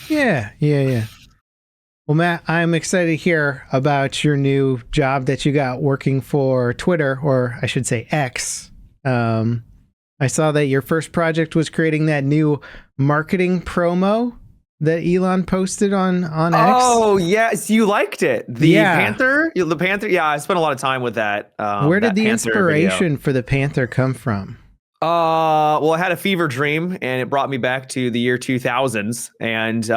Yeah. Well, Matt, I'm excited to hear about your new job that you got working for Twitter, or I should say X. I saw that your first project was creating that new marketing promo that Elon posted on X. Oh, yes. You liked it. The Panther? The Panther? Yeah, I spent a lot of time with that. Where did the inspiration for the Panther come from? Well, I had a fever dream and it brought me back to the year 2000s. And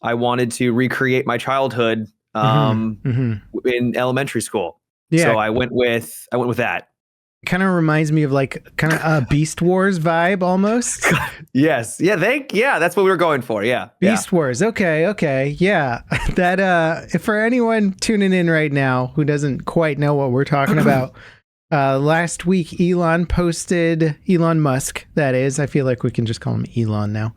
I wanted to recreate my childhood in elementary school. Yeah. So I went with that. Kind of reminds me of like kind of a Beast Wars vibe almost. Yes. Yeah. That's what we were going for. Yeah. Beast Wars. Okay. Yeah. That for anyone tuning in right now who doesn't quite know what we're talking about, last week Elon Musk, that is. I feel like we can just call him Elon now.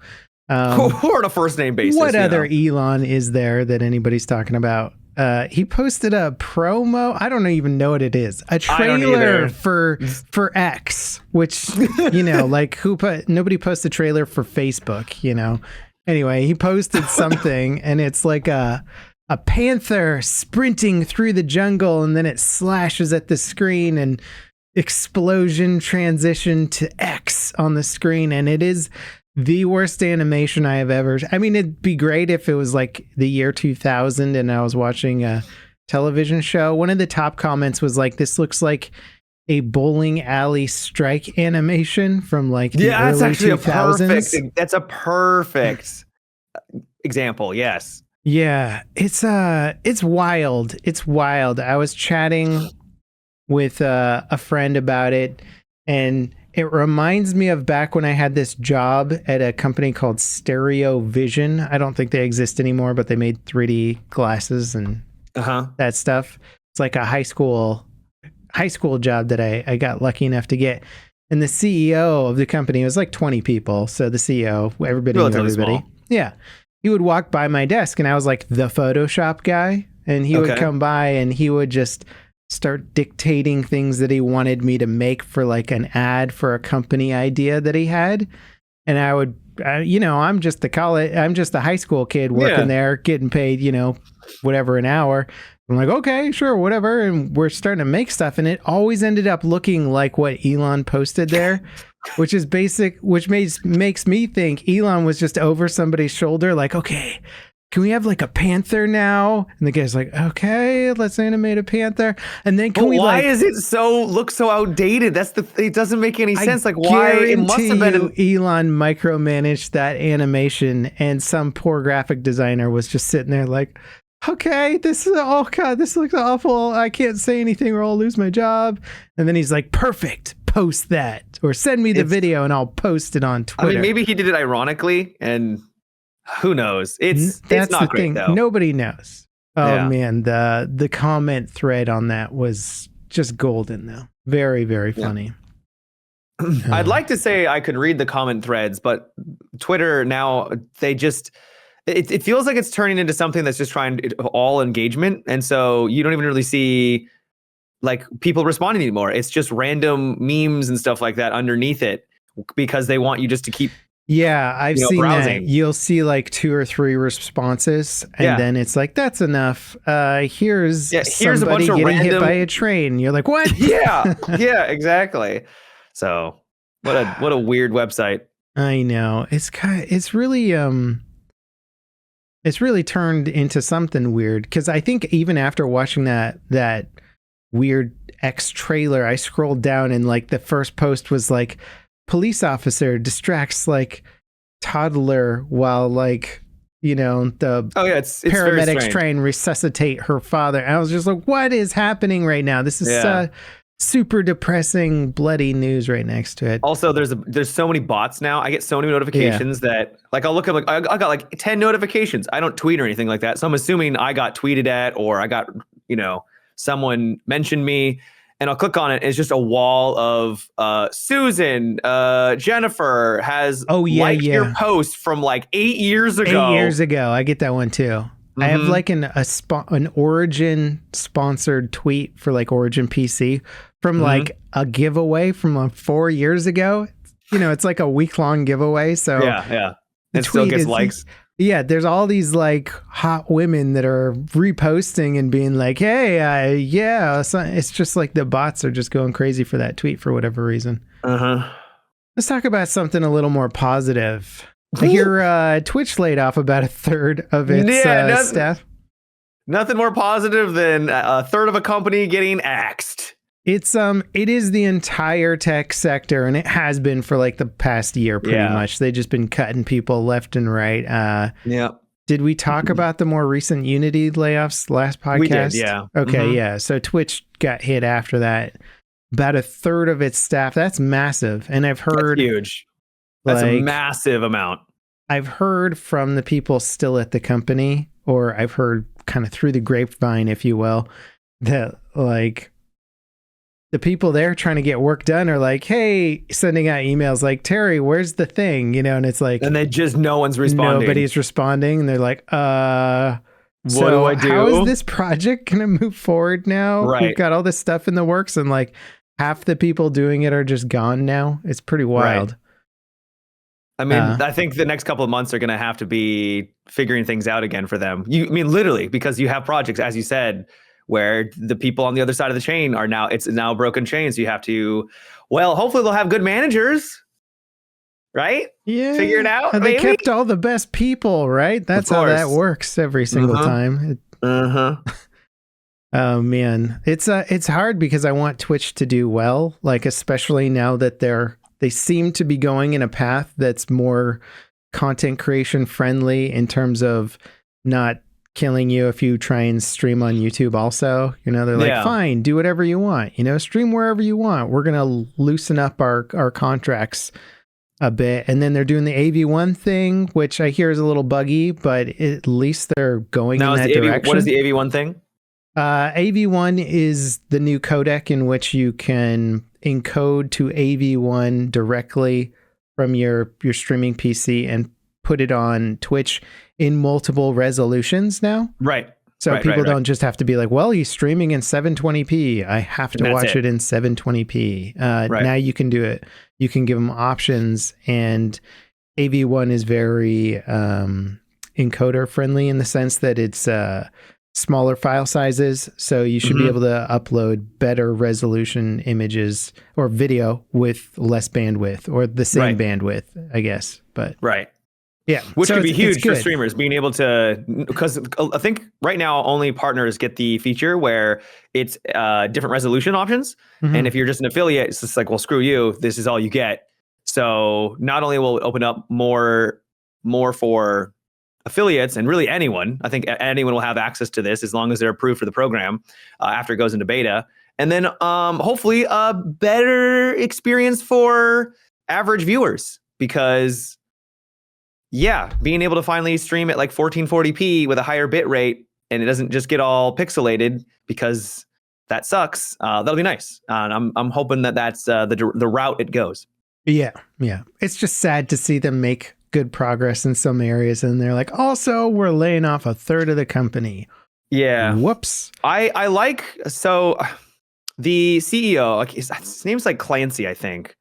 Or on a first name basis. What other Elon is there that anybody's talking about? He posted a promo. I don't even know what it is. A trailer for X, which, like nobody posts a trailer for Facebook, Anyway, he posted something and it's like a panther sprinting through the jungle and then it slashes at the screen and explosion transition to X on the screen. And it is the worst animation I have ever. I mean, it'd be great if it was like the year 2000 and I was watching a television show. One of the top comments was like, "This looks like a bowling alley strike animation from like the early that's actually 2000s." That's a perfect example. Yes. Yeah, it's wild. It's wild. I was chatting with a friend about it, and it reminds me of back when I had this job at a company called Stereo Vision. I don't think they exist anymore, but they made 3D glasses and that stuff. It's like a high school job that I got lucky enough to get. And the CEO of the company, it was like 20 people. So the CEO, everybody knew everybody. Small. Yeah. He would walk by my desk and I was like the Photoshop guy. And he would come by and he would just start dictating things that he wanted me to make for like an ad for a company idea that he had. And I would, I'm just the high school kid working there, getting paid, whatever an hour. I'm like, okay, sure, whatever. And we're starting to make stuff. And it always ended up looking like what Elon posted there, which is basic, which makes me think Elon was just over somebody's shoulder. Like, okay, can we have like a panther now? And the guy's like, okay, let's animate a panther. And then why is it look so outdated? It doesn't make any sense. Like, why? It must have been Elon micromanaged that animation and some poor graphic designer was just sitting there like, okay, this looks awful. I can't say anything or I'll lose my job. And then he's like, perfect, post that or send me the video and I'll post it on Twitter. I mean, maybe he did it ironically and who knows? It's not great though. Nobody knows. Oh man, the comment thread on that was just golden though. Very, very funny. I'd like to say I could read the comment threads, but Twitter now, they just... It feels like it's turning into something that's just trying to all engagement. And so you don't even really see like people responding anymore. It's just random memes and stuff like that underneath it because they want you just to keep. Yeah, I've seen browsing. That. You'll see like 2 or 3 responses and then it's like, that's enough. Here's somebody a bunch of getting hit by a train. You're like, what? Yeah, exactly. So what a weird website. I know. It's really turned into something weird because I think even after watching that weird X trailer, I scrolled down and like the first post was like police officer distracts like toddler while like the it's paramedics try and resuscitate her father. And I was just like, what is happening right now? This is super depressing, bloody news right next to it. Also, there's so many bots now. I get so many notifications that like I'll look at I got like 10 notifications. I don't tweet or anything like that. So I'm assuming I got tweeted at or I got, someone mentioned me and I'll click on it. And it's just a wall of Susan, Jennifer has liked your post from like 8 years ago. 8 years ago. I get that one too. I have like an Origin sponsored tweet for like Origin PC from like a giveaway from like 4 years ago. It's like a week-long giveaway. So yeah. It still gets likes. Yeah, there's all these like hot women that are reposting and being like, hey, yeah, it's just like the bots are just going crazy for that tweet for whatever reason. Let's talk about something a little more positive. I hear Twitch laid off about a third of its staff. Nothing more positive than a third of a company getting axed. It is the entire tech sector, and it has been for like the past year pretty much. They've just been cutting people left and right. Did we talk about the more recent Unity layoffs last podcast? We did, yeah. Okay, yeah. So Twitch got hit after that. About a third of its staff. That's massive. And I've heard... That's huge. That's a massive amount. I've heard from the people still at the company, or I've heard kind of through the grapevine, if you will, that like... the people there trying to get work done are like, hey, sending out emails like, Terry, where's the thing? You know, and it's like... and they just, no one's responding. Nobody's responding. And they're like, what do I do? How is this project going to move forward now? Right. We've got all this stuff in the works and like half the people doing it are just gone now. It's pretty wild. Right. I mean, I think the next couple of months are going to have to be figuring things out again for them. I mean, literally, because you have projects, as you said, where the people on the other side of the chain are now, it's now a broken chain. So you have to, well, hopefully they'll have good managers, right? Yeah. Figure it out. And they kept all the best people, right? That's how that works every single time. Oh man. It's hard because I want Twitch to do well, like especially now that they seem to be going in a path that's more content creation friendly in terms of not killing you if you try and stream on YouTube also. You know, they're like, fine, do whatever you want, you know, stream wherever you want. We're going to loosen up our contracts a bit. And then they're doing the AV1 thing, which I hear is a little buggy, but at least they're going in that direction. What is the AV1 thing? AV1 is the new codec in which you can encode to AV1 directly from your streaming PC and put it on Twitch in multiple resolutions now. Right. So people don't just have to be like, well, he's streaming in 720p. I have to watch it in 720p. Now you can do it. You can give them options, and AV1 is very encoder friendly in the sense that it's smaller file sizes. So you should be able to upload better resolution images or video with less bandwidth or the same bandwidth, I guess. But yeah, which could be huge for streamers being able to, because I think right now only partners get the feature where it's different resolution options. And if you're just an affiliate, it's just like, well, screw you. This is all you get. So not only will it open up more for affiliates and really anyone, I think anyone will have access to this as long as they're approved for the program after it goes into beta. And then hopefully a better experience for average viewers, because being able to finally stream at like 1440p with a higher bit rate and it doesn't just get all pixelated, because that sucks. That'll be nice. And I'm hoping that that's the route it goes. Yeah. It's just sad to see them make good progress in some areas, and they're like, also, we're laying off a third of the company. Yeah. Whoops. I like, so the CEO, like his name's like Clancy, I think.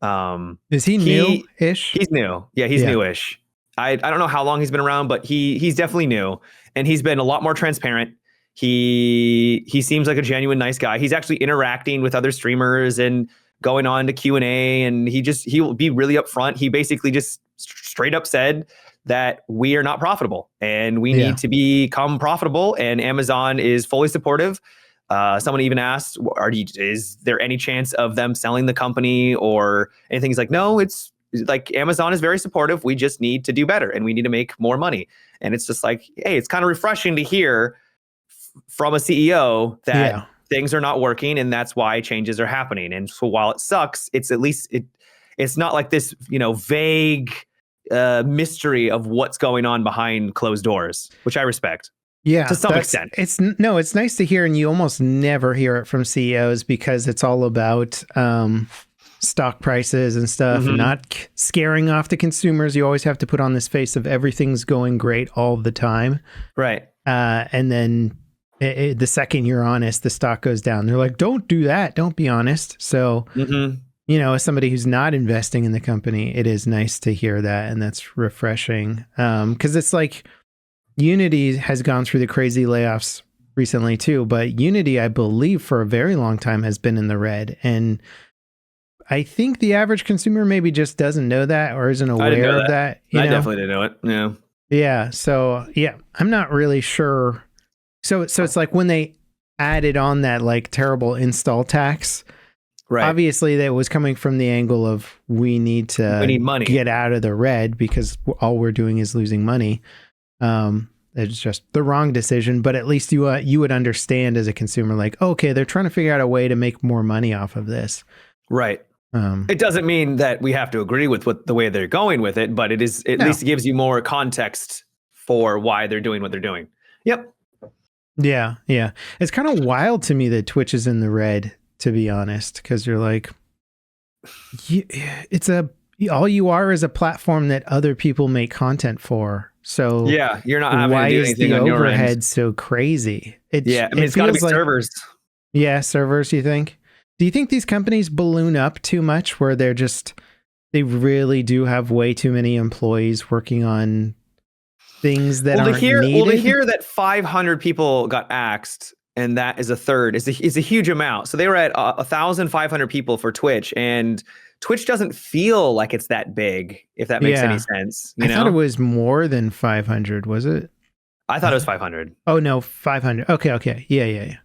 Is he new-ish? He's new. Yeah, he's newish. I don't know how long he's been around, but he's definitely new, and he's been a lot more transparent. He seems like a genuine nice guy. He's actually interacting with other streamers and going on to Q&A, and he'll be really upfront. He basically just straight up said that we are not profitable and we need to become profitable, and Amazon is fully supportive. Someone even asked, is there any chance of them selling the company or anything? He's like, no, it's like Amazon is very supportive. We just need to do better and we need to make more money. And it's just like, hey, it's kind of refreshing to hear from a CEO that things are not working and that's why changes are happening. And so while it sucks, it's at least it's not like this, vague mystery of what's going on behind closed doors, which I respect. Yeah, to some extent. It's nice to hear, and you almost never hear it from CEOs because it's all about stock prices and stuff, and not scaring off the consumers. You always have to put on this face of everything's going great all the time. Right. And then the second you're honest, the stock goes down. They're like, don't do that. Don't be honest. So as somebody who's not investing in the company, it is nice to hear that, and that's refreshing. Because it's like Unity has gone through the crazy layoffs recently too, but Unity, I believe, for a very long time has been in the red, and I think the average consumer maybe just doesn't know that or isn't aware of that. I definitely didn't know it. Yeah. Yeah. So yeah, I'm not really sure. So it's like when they added on that like terrible install tax, right? Obviously that was coming from the angle of we need money, get out of the red because all we're doing is losing money. It's just the wrong decision, but at least you would understand as a consumer, like, okay, they're trying to figure out a way to make more money off of this. Right. It doesn't mean that we have to agree with the way they're going with it, but at least it gives you more context for why they're doing what they're doing. Yep. Yeah. Yeah. It's kind of wild to me that Twitch is in the red, to be honest, because you're like, all you are is a platform that other people make content for. So yeah, you're not having to do anything on your end. Why is the overhead so crazy? It's got to be like, servers. Yeah, servers, you think? Do you think these companies balloon up too much where they really do have way too many employees working on things that aren't needed? Well, to hear that 500 people got axed and that is a third is a huge amount. So they were at 1,500 people for Twitch, and Twitch doesn't feel like it's that big, if that makes any sense. I thought it was more than 500, was it? I thought it was 500. Oh, no, 500. Okay. Yeah.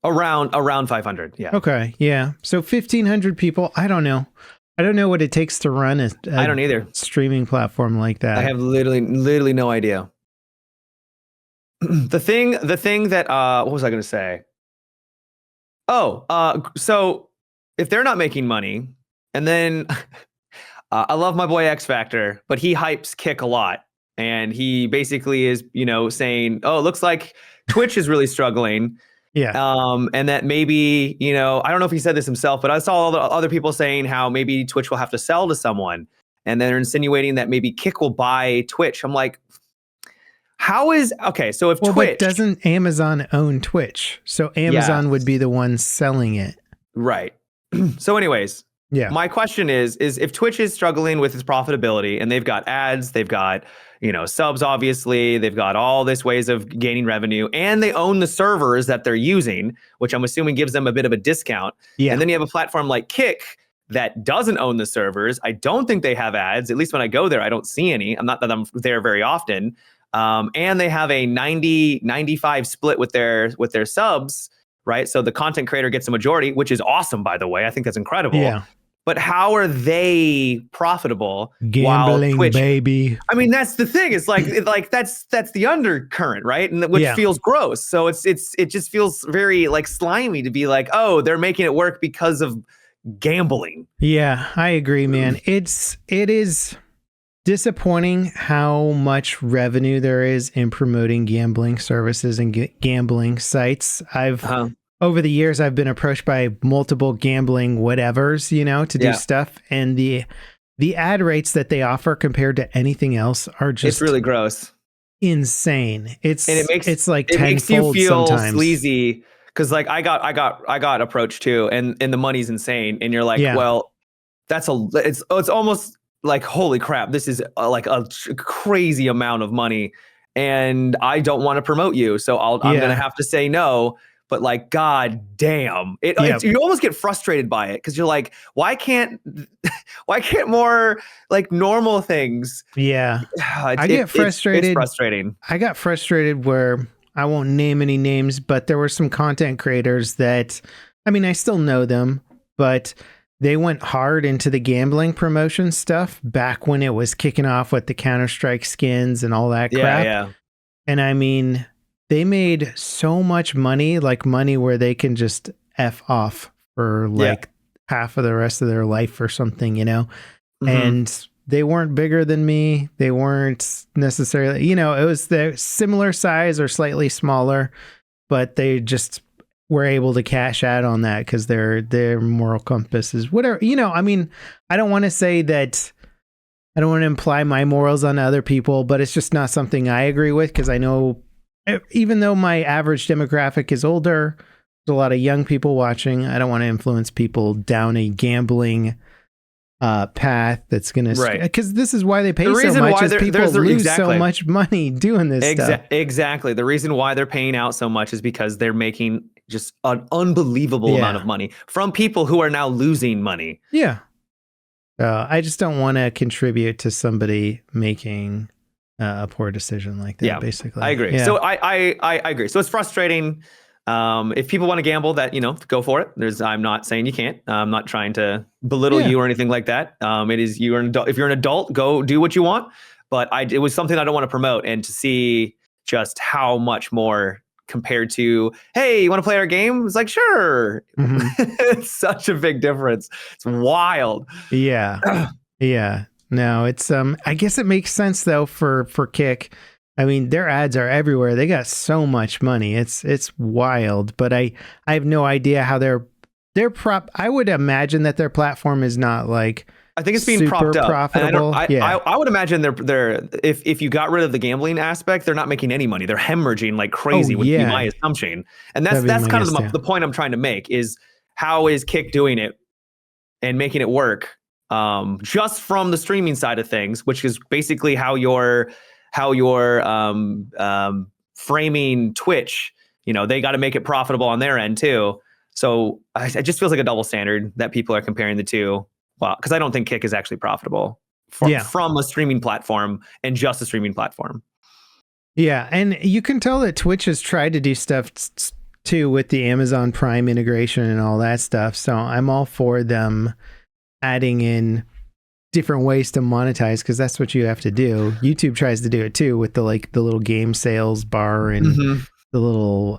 Around 500, yeah. Okay, yeah. So 1,500 people. I don't know what it takes to run a I don't either. Streaming platform like that. I have literally no idea. The thing that what was I going to say? So if they're not making money, and then I love my boy X Factor, but he hypes Kick a lot, and he basically is saying, oh, it looks like Twitch is really struggling. Yeah. And that maybe, I don't know if he said this himself, but I saw all the other people saying how maybe Twitch will have to sell to someone, and they're insinuating that maybe Kick will buy Twitch. I'm like, so if Twitch, but doesn't Amazon own Twitch? So Amazon would be the one selling it. Right. So anyways, yeah. My question is if Twitch is struggling with its profitability, and they've got ads, they've got, subs, obviously, they've got all this ways of gaining revenue, and they own the servers that they're using, which I'm assuming gives them a bit of a discount. Yeah. And then you have a platform like Kick that doesn't own the servers. I don't think they have ads. At least when I go there, I don't see any. I'm not that I'm there very often. And they have a 90-95 split with their subs, right? So the content creator gets a majority, which is awesome, by the way. I think that's incredible. Yeah. But how are they profitable? Gambling, Twitch, baby. I mean, that's the thing. It's like that's the undercurrent, right? And which feels gross. So it just feels very like slimy to be like, oh, they're making it work because of gambling. Yeah, I agree, man. It is disappointing how much revenue there is in promoting gambling services and gambling sites. Over the years, I've been approached by multiple gambling whatevers, to do stuff. And the ad rates that they offer compared to anything else are just... It's really gross. Insane. It's like it makes you feel sometimes. Sleazy. Because like I got approached too, and the money's insane. And you're like, well, it's almost like, holy crap, this is like a crazy amount of money. And I don't want to promote you. So I'm going to have to say no. But like, god damn, you almost get frustrated by it because you're like, why can't more like normal things? Yeah, I get frustrated. It's frustrating. I got frustrated where I won't name any names, but there were some content creators that, I mean, I still know them, but they went hard into the gambling promotion stuff back when it was kicking off with the Counter-Strike skins and all that crap. Yeah. And I mean, they made so much money, like money where they can just F off for like half of the rest of their life or something, Mm-hmm. And they weren't bigger than me. They weren't necessarily, it was the similar size or slightly smaller, but they just were able to cash out on that because their moral compass is whatever, I mean, I don't want to say that, I don't want to imply my morals on other people, but it's just not something I agree with because I know even though my average demographic is older, There's a lot of young people watching. I don't want to influence people down a gambling path that's going to, because this is why they pay so much, is people lose so much money doing this stuff. Exactly. The reason why they're paying out so much is because they're making just an unbelievable amount of money from people who are now losing money. Yeah. I just don't want to contribute to somebody making a poor decision like that. Basically, I agree. So I agree. So it's frustrating. If people want to gamble, that, go for it. I'm not saying you can't. I'm not trying to belittle you or anything like that. It is, you're an adult. If you're an adult, go do what you want. But it was something I don't want to promote, and to see just how much more compared to, hey, you want to play our game? It's like, sure. Mm-hmm. It's such a big difference. It's wild. Yeah. Yeah. No, it's I guess it makes sense though for Kick. I mean, their ads are everywhere. They got so much money. It's wild, but I have no idea how their I would imagine that their platform is not like, I think it's being propped up. Profitable. I would imagine they're if you got rid of the gambling aspect, they're not making any money. They're hemorrhaging like crazy, would be my assumption. And that's kind of the point I'm trying to make, is how is Kick doing it and making it work just from the streaming side of things, which is basically how you're framing Twitch. They got to make it profitable on their end too. So it just feels like a double standard that people are comparing the two. Well, because I don't think Kick is actually profitable from a streaming platform and just a streaming platform. Yeah, and you can tell that Twitch has tried to do stuff too with the Amazon Prime integration and all that stuff. So I'm all for them adding in different ways to monetize, because that's what you have to do. YouTube tries to do it too with the little game sales bar and the little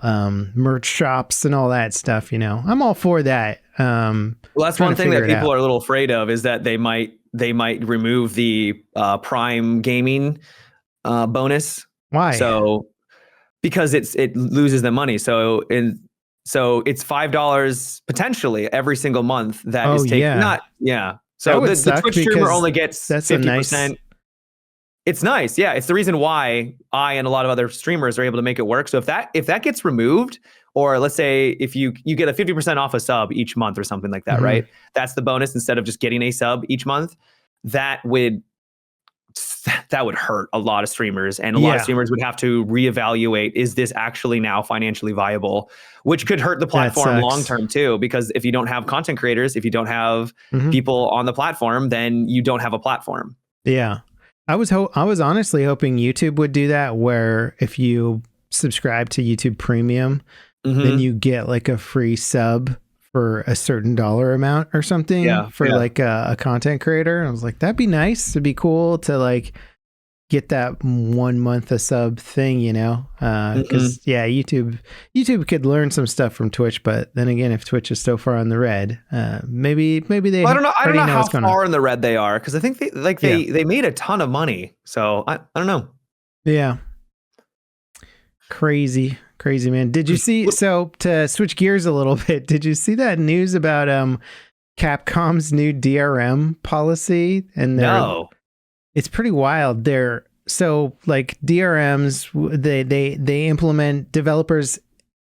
merch shops and all that stuff. I'm all for that. Well, that's one thing that people are a little afraid of, is that they might remove the Prime gaming bonus. Why? So because it loses them money. So it's $5 potentially every single month that is taken. So the Twitch streamer only gets 50%. It's nice. Yeah. It's the reason why I and a lot of other streamers are able to make it work. So if that gets removed, or let's say if you get a 50% off a sub each month or something like that, right? That's the bonus, instead of just getting a sub each month. That would hurt a lot of streamers, and a lot of streamers would have to reevaluate, is this actually now financially viable? Which could hurt the platform long term too, because if you don't have content creators, if you don't have people on the platform, then you don't have a platform. Yeah. I was honestly hoping YouTube would do that, where if you subscribe to YouTube Premium, then you get like a free sub for a certain dollar amount or something like a content creator. And I was like, that'd be nice. It'd be cool to like get that 1 month a sub thing, because YouTube could learn some stuff from Twitch, but then again, if Twitch is so far on the red, maybe they. Well, I don't know how far in the red they are, because I think they made a ton of money. So I don't know. Yeah. Crazy, man. Did you see, so to switch gears a little bit, did you see that news about Capcom's new DRM policy? And no. It's pretty wild. So like DRMs, they implement, developers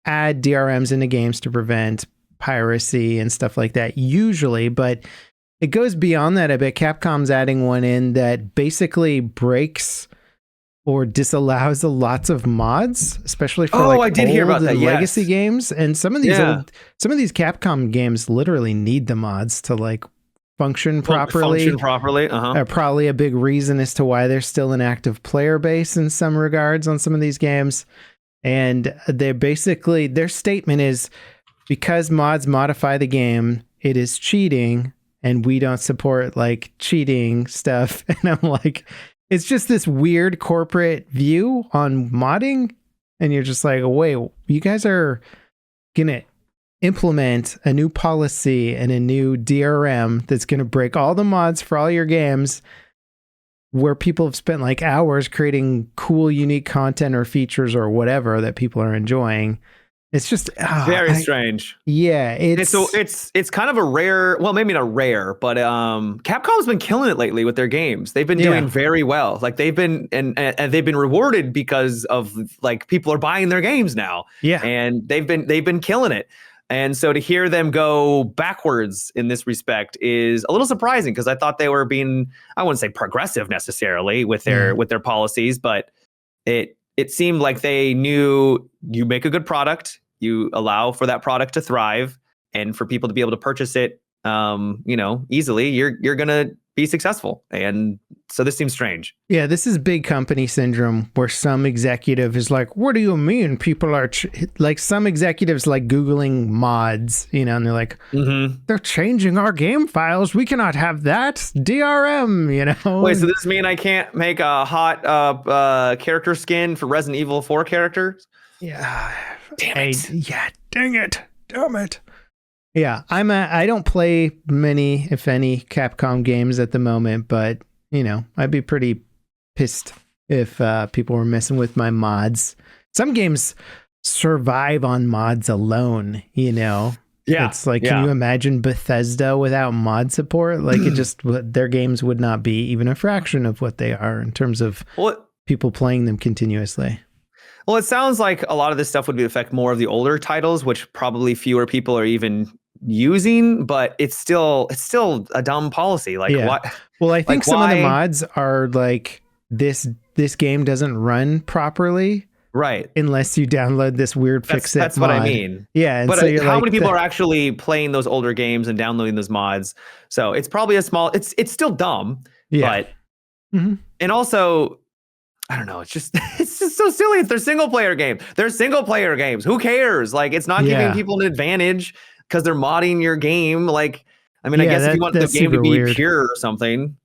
add DRMs into games to prevent piracy and stuff like that usually, but it goes beyond that a bit. Capcom's adding one in that basically breaks or disallows lots of mods, especially for I did hear about that. Legacy games. And some of these Capcom games literally need the mods to like function properly. Probably a big reason as to why there's still an active player base in some regards on some of these games. And they're basically, their statement is, because mods modify the game, it is cheating, and we don't support like cheating stuff. And I'm like, it's just this weird corporate view on modding. And you're just like, wait, you guys are going to implement a new policy and a new DRM that's going to break all the mods for all your games, where people have spent like hours creating cool, unique content or features or whatever that people are enjoying. It's just Very strange. Yeah, it's kind of a rare, well, maybe not rare, but Capcom's been killing it lately with their games. They've been doing very well. Like they've been and they've been rewarded because of like people are buying their games now. Yeah. And they've been killing it. And so to hear them go backwards in this respect is a little surprising because I thought they were being, I wouldn't say progressive necessarily with their policies, but it seemed like they knew you make a good product, you allow for that product to thrive, and for people to be able to purchase it, easily. You're gonna be successful, and so this seems strange. Yeah, this is big company syndrome where some executive is like, "What do you mean people are like?" Some executives like Googling mods, and they're like, "They're changing our game files. We cannot have that. DRM." Wait, so does this mean I can't make a hot character skin for Resident Evil 4 characters? Yeah. Damn it. Yeah. Dang it. Damn it. Yeah, I don't play many, if any, Capcom games at the moment, but I'd be pretty pissed if people were messing with my mods. Some games survive on mods alone, Yeah. It's like, can you imagine Bethesda without mod support? Like their games would not be even a fraction of what they are in terms of people playing them continuously. Well, it sounds like a lot of this stuff would affect more of the older titles, which probably fewer people are even using, but it's still a dumb policy. Like what? Well, I think some of the mods are like this game doesn't run properly, right? Unless you download this weird fix-it. That's what I mean. Yeah, and but so how many people are actually playing those older games and downloading those mods? So it's probably a small. It's still dumb. Yeah. But and also, I don't know. It's just so silly. It's their single player game. They're single player games. Who cares? Like it's not giving people an advantage because they're modding your game. Like, I mean, I guess if you want the game to be weird. Pure or something.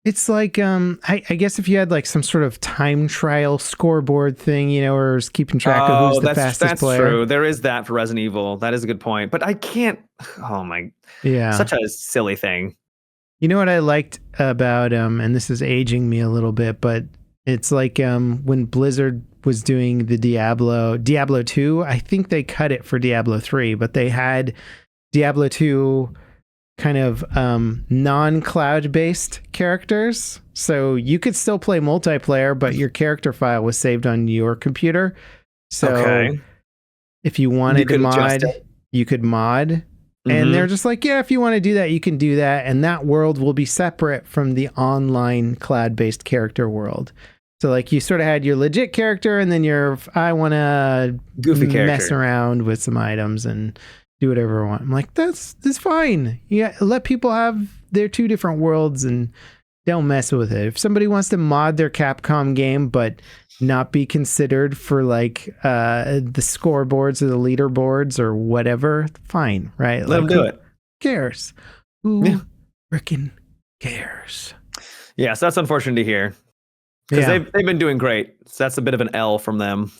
It's like, I guess if you had like some sort of time trial scoreboard thing, or is keeping track of who's the fastest player. That's true. There is that for Resident Evil. That is a good point. But I can't. Oh my. Yeah. Such a silly thing. You know what I liked about and this is aging me a little bit, but it's like when Blizzard was doing the Diablo 2, I think they cut it for Diablo 3, but they had Diablo 2 kind of non-cloud based characters. So you could still play multiplayer, but your character file was saved on your computer. So if you wanted to mod, you could mod. And they're just like, yeah, if you want to do that, you can do that. And that world will be separate from the online cloud-based character world. So like you sort of had your legit character and then I want to goofy character, mess around with some items and do whatever I want. I'm like, that's fine. Yeah, let people have their two different worlds and don't mess with it. If somebody wants to mod their Capcom game, but not be considered for like the scoreboards or the leaderboards or whatever, fine, right? Let them do it. Who cares? Who frickin' cares? Yeah, so that's unfortunate to hear. Because they've been doing great. So that's a bit of an L from them.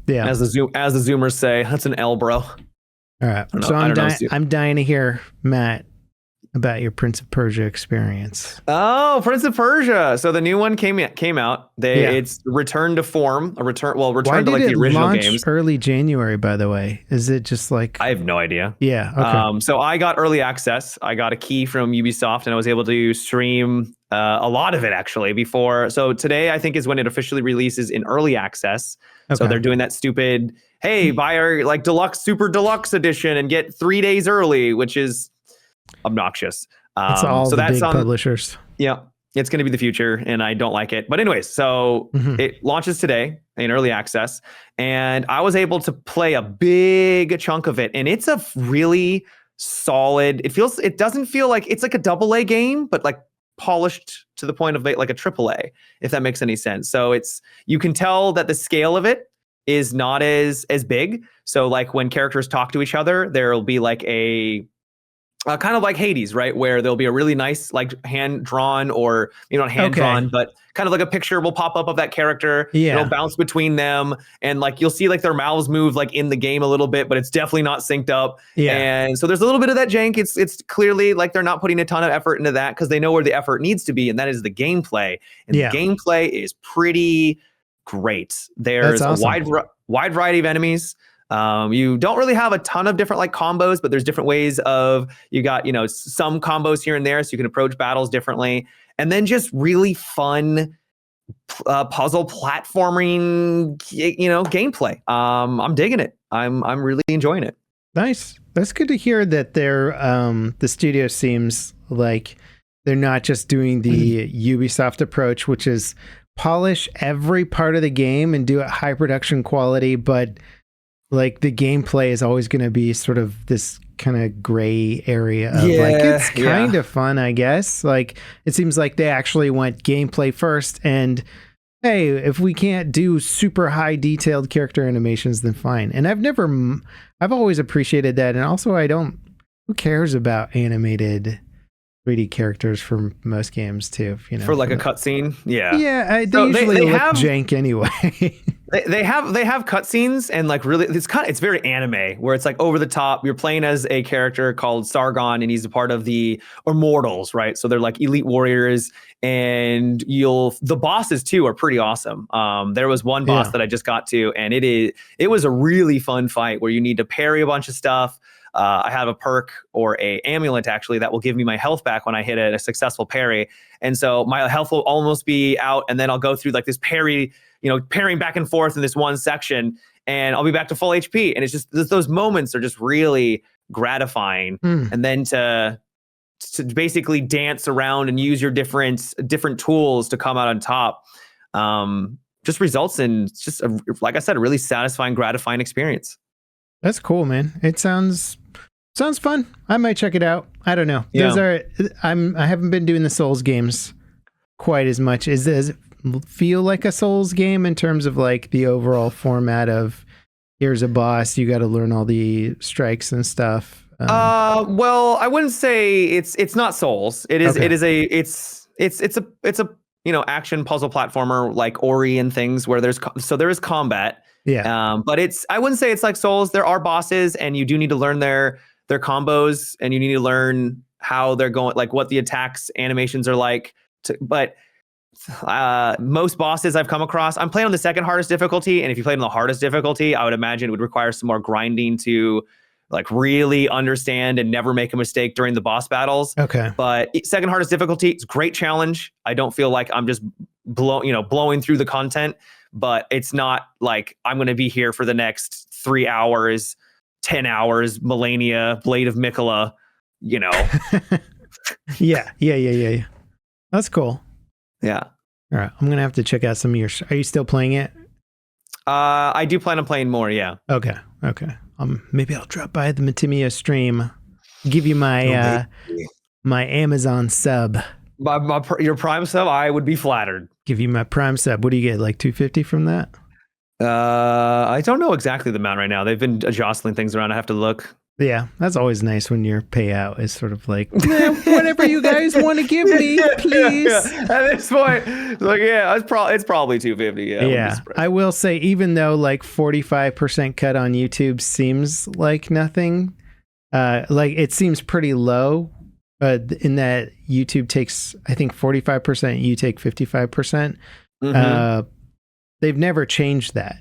Yeah. As the Zoomers say, that's an L, bro. All right. So I'm dying to hear, Matt, about your Prince of Persia experience. Oh, Prince of Persia. So the new one came out. It's returned to form. Returned to like the original games. Early January, by the way. Is it just like I have no idea. Yeah. Okay. So I got early access. I got a key from Ubisoft and I was able to stream a lot of it actually before. So today I think is when it officially releases in early access. Okay. So they're doing that stupid, hey, buy our like super deluxe edition and get 3 days early, which is obnoxious. It's all so the big publishers. Yeah, it's going to be the future, and I don't like it. But anyways, so it launches today in early access, and I was able to play a big chunk of it, and it's a really solid. It doesn't feel like it's like a AA game, but like polished to the point of like a AAA, if that makes any sense. So you can tell that the scale of it is not as big. So like when characters talk to each other, there'll be like a kind of like Hades, right? Where there'll be a really nice, like hand-drawn or, not hand-drawn, but kind of like a picture will pop up of that character. Yeah. It'll bounce between them. And like, you'll see like their mouths move like in the game a little bit, but it's definitely not synced up. Yeah. And so there's a little bit of that jank. It's clearly like they're not putting a ton of effort into that because they know where the effort needs to be. And that is the gameplay. And the gameplay is pretty great. There's a wide variety of enemies. You don't really have a ton of different like combos, but there's different ways of, you got, some combos here and there, so you can approach battles differently. And then just really fun puzzle platforming, gameplay. I'm digging it. I'm really enjoying it. Nice. That's good to hear that the studio seems like they're not just doing the Ubisoft approach, which is polish every part of the game and do it high production quality, but like the gameplay is always going to be sort of this kind of gray area of it's kind of fun, I guess. Like it seems like they actually went gameplay first, and hey, if we can't do super high detailed character animations, then fine. And I've always appreciated that. And also who cares about animated 3D characters for most games too? For like a cutscene. Yeah. Yeah. They usually look jank anyway. They have cutscenes, and like really, it's very anime, where it's like over the top. You're playing as a character called Sargon, and he's a part of the Immortals, right? So they're like elite warriors, and the bosses too are pretty awesome. There was one boss that I just got to, and it was a really fun fight where you need to parry a bunch of stuff. I have a perk or a amulet actually that will give me my health back when I hit a successful parry, and so my health will almost be out, and then I'll go through like this parrying back and forth in this one section, and I'll be back to full HP. And it's just those moments are just really gratifying. And then to basically dance around and use your different tools to come out on top, just results in just like I said, a really satisfying, gratifying experience. That's cool, man. It sounds fun. I might check it out. I don't know. I haven't been doing the Souls games quite as much. Does it feel like a Souls game in terms of like the overall format of here's a boss, you got to learn all the strikes and stuff? Well, I wouldn't say it's not Souls. It is. Okay. It's a action puzzle platformer like Ori and things where there is combat. Yeah. But I wouldn't say it's like Souls. There are bosses, and you do need to learn their combos, and you need to learn how they're going, like what the attacks animations are like. But most bosses I've come across, I'm playing on the second hardest difficulty, and if you played on the hardest difficulty, I would imagine it would require some more grinding to like really understand and never make a mistake during the boss battles. Okay. But second hardest difficulty, it's a great challenge. I don't feel like I'm just blowing through the content, but it's not like I'm going to be here for the next 3 hours, 10 hours, Melania, Blade of Mikola, Yeah. That's cool. Yeah. All right. I'm going to have to check out some of your... Are you still playing it? I do plan on playing more, yeah. Okay. Maybe I'll drop by the Matimi0 stream, give you my my Amazon sub. Your Prime sub, I would be flattered. Give you my Prime sub. What do you get, like $250 from that? I don't know exactly the amount right now. They've been jostling things around. I have to look. Yeah, that's always nice when your payout is sort of like, whatever you guys want to give me, please. Yeah. At this point, like, it's probably $250. Yeah, I will say, even though like 45% cut on YouTube seems like nothing, like it seems pretty low, in that YouTube takes, I think 45%, you take 55%. They've never changed that.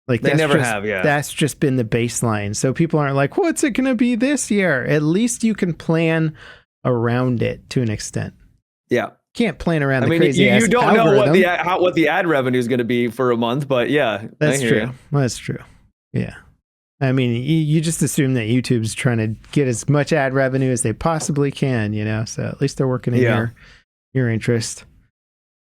Like they never have, yeah. That's just been the baseline. So people aren't like, what's it going to be this year? At least you can plan around it to an extent. Yeah. Can't plan around the crazy you don't know what the ad revenue is going to be for a month, but yeah. That's true. That's true. Yeah. I mean, you just assume that YouTube's trying to get as much ad revenue as they possibly can, so at least they're working in your interest.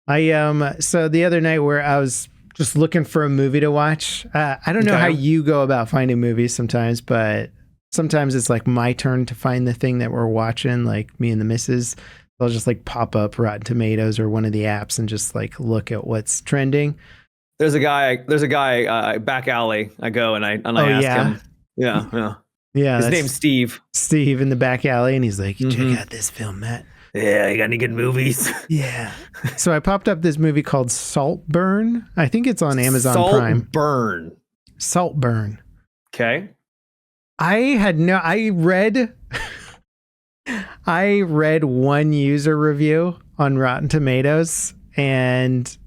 So the other night where I was just looking for a movie to watch. I don't know how you go about finding movies sometimes, but sometimes it's like my turn to find the thing that we're watching, like me and the missus. I'll just like pop up Rotten Tomatoes or one of the apps and just like look at what's trending. There's a guy back alley. I go and I ask him. Yeah. His name's Steve. Steve in the back alley, and he's like, check out this film, Matt. Yeah, you got any good movies? Yeah. So I popped up this movie called Saltburn. I think it's on Amazon Prime. Saltburn. Okay. I read one user review on Rotten Tomatoes, and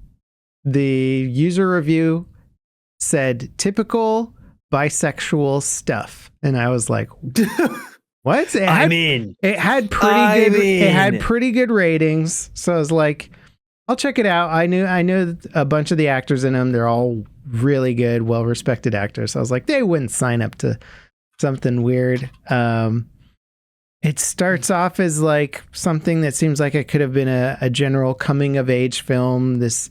the user review said typical bisexual stuff, and I was like, what? It had pretty good ratings, so I was like, I'll check it out. I knew a bunch of the actors in them. They're all really good, well-respected actors. So I was like, they wouldn't sign up to something weird. It starts off as like something that seems like it could have been a general coming-of-age film. This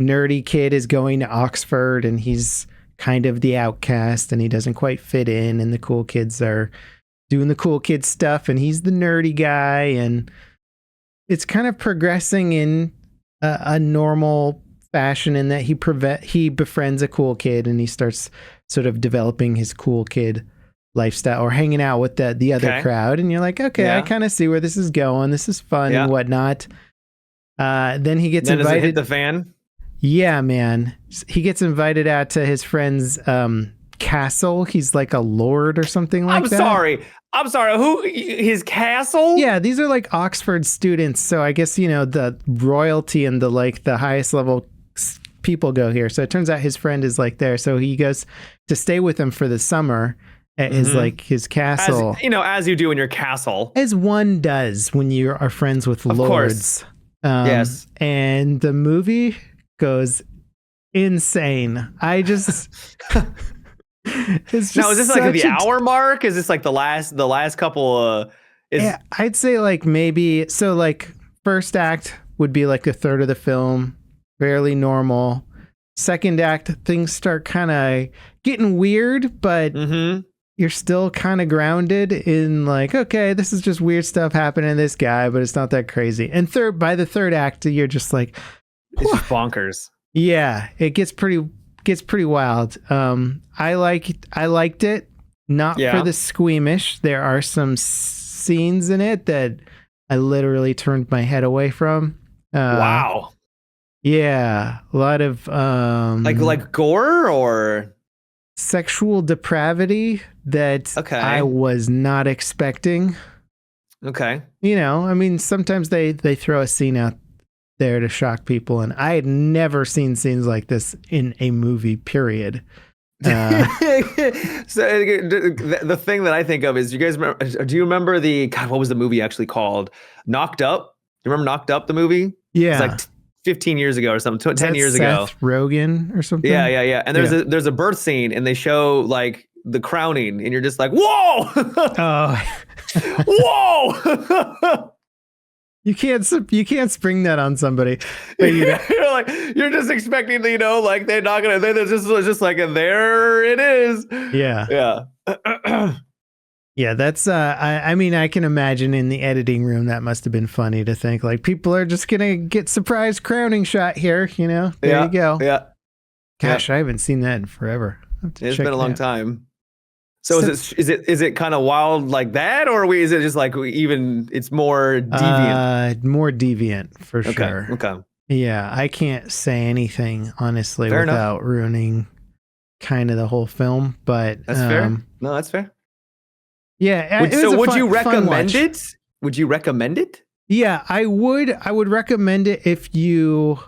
nerdy kid is going to Oxford, and he's kind of the outcast, and he doesn't quite fit in, and the cool kids are doing the cool kid stuff, and he's the nerdy guy, and it's kind of progressing in a normal fashion in that he befriends a cool kid, and he starts sort of developing his cool kid lifestyle or hanging out with the other crowd, and you're like, okay, I kind of see where this is going. This is fun and whatnot. Then he gets invited. Does it hit the fan? Yeah, man. He gets invited out to his friend's castle. He's like a lord or something like that. I'm sorry. Who? His castle? Yeah, these are like Oxford students. So I guess, the royalty and the highest level people go here. So it turns out his friend is like there. So he goes to stay with him for the summer at his castle. As you do in your castle. As one does when you are friends with lords. Yes. And the movie goes insane. I just... Now, is this like the hour mark? Is this like the last couple? Yeah, I'd say like maybe. So like first act would be like a third of the film, fairly normal. Second act, things start kind of getting weird, but you're still kind of grounded in like, okay, this is just weird stuff happening to this guy, but it's not that crazy. And by the third act, you're just like, it's just bonkers. Yeah, it gets pretty wild. I liked it, not for the squeamish. There are some scenes in it that I literally turned my head away from. Wow. Yeah, a lot of like gore or sexual depravity that I was not expecting. Okay. Sometimes they throw a scene out there to shock people, and I had never seen scenes like this in a movie, period. So the thing that I think of is, do you remember what was the movie actually called? Knocked Up? Do you remember Knocked Up, the movie? Yeah. It's like 15 years ago or something, 10 years ago. Seth Rogen or something? Yeah. And there's a birth scene, and they show like the crowning, and you're just like, whoa! Whoa! You can't spring that on somebody. But, you're just expecting, like they're not gonna. They're just like, and there it is. Yeah. Yeah, that's. I can imagine in the editing room that must have been funny to think like people are just gonna get surprise crowning shot here. There you go. Yeah. Gosh, I haven't seen that in forever. It's been a long time. So is it kind of wild like that, or is it just like it's more deviant? More deviant for sure. Okay. Yeah, I can't say anything honestly without ruining kind of the whole film, but that's fair. No, that's fair. Yeah. Would you recommend it? Would you recommend it? Yeah, I would. I would recommend it if you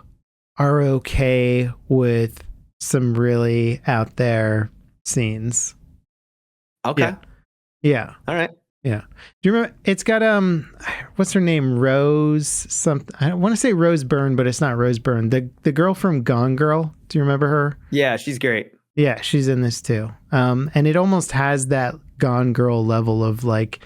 are okay with some really out there scenes. Okay. Yeah. All right. Yeah. Do you remember? It's got what's her name? Rose something. I don't want to say Rose Byrne, but it's not Rose Byrne. The girl from Gone Girl. Do you remember her? Yeah, she's great. Yeah, she's in this too. And it almost has that Gone Girl level of like,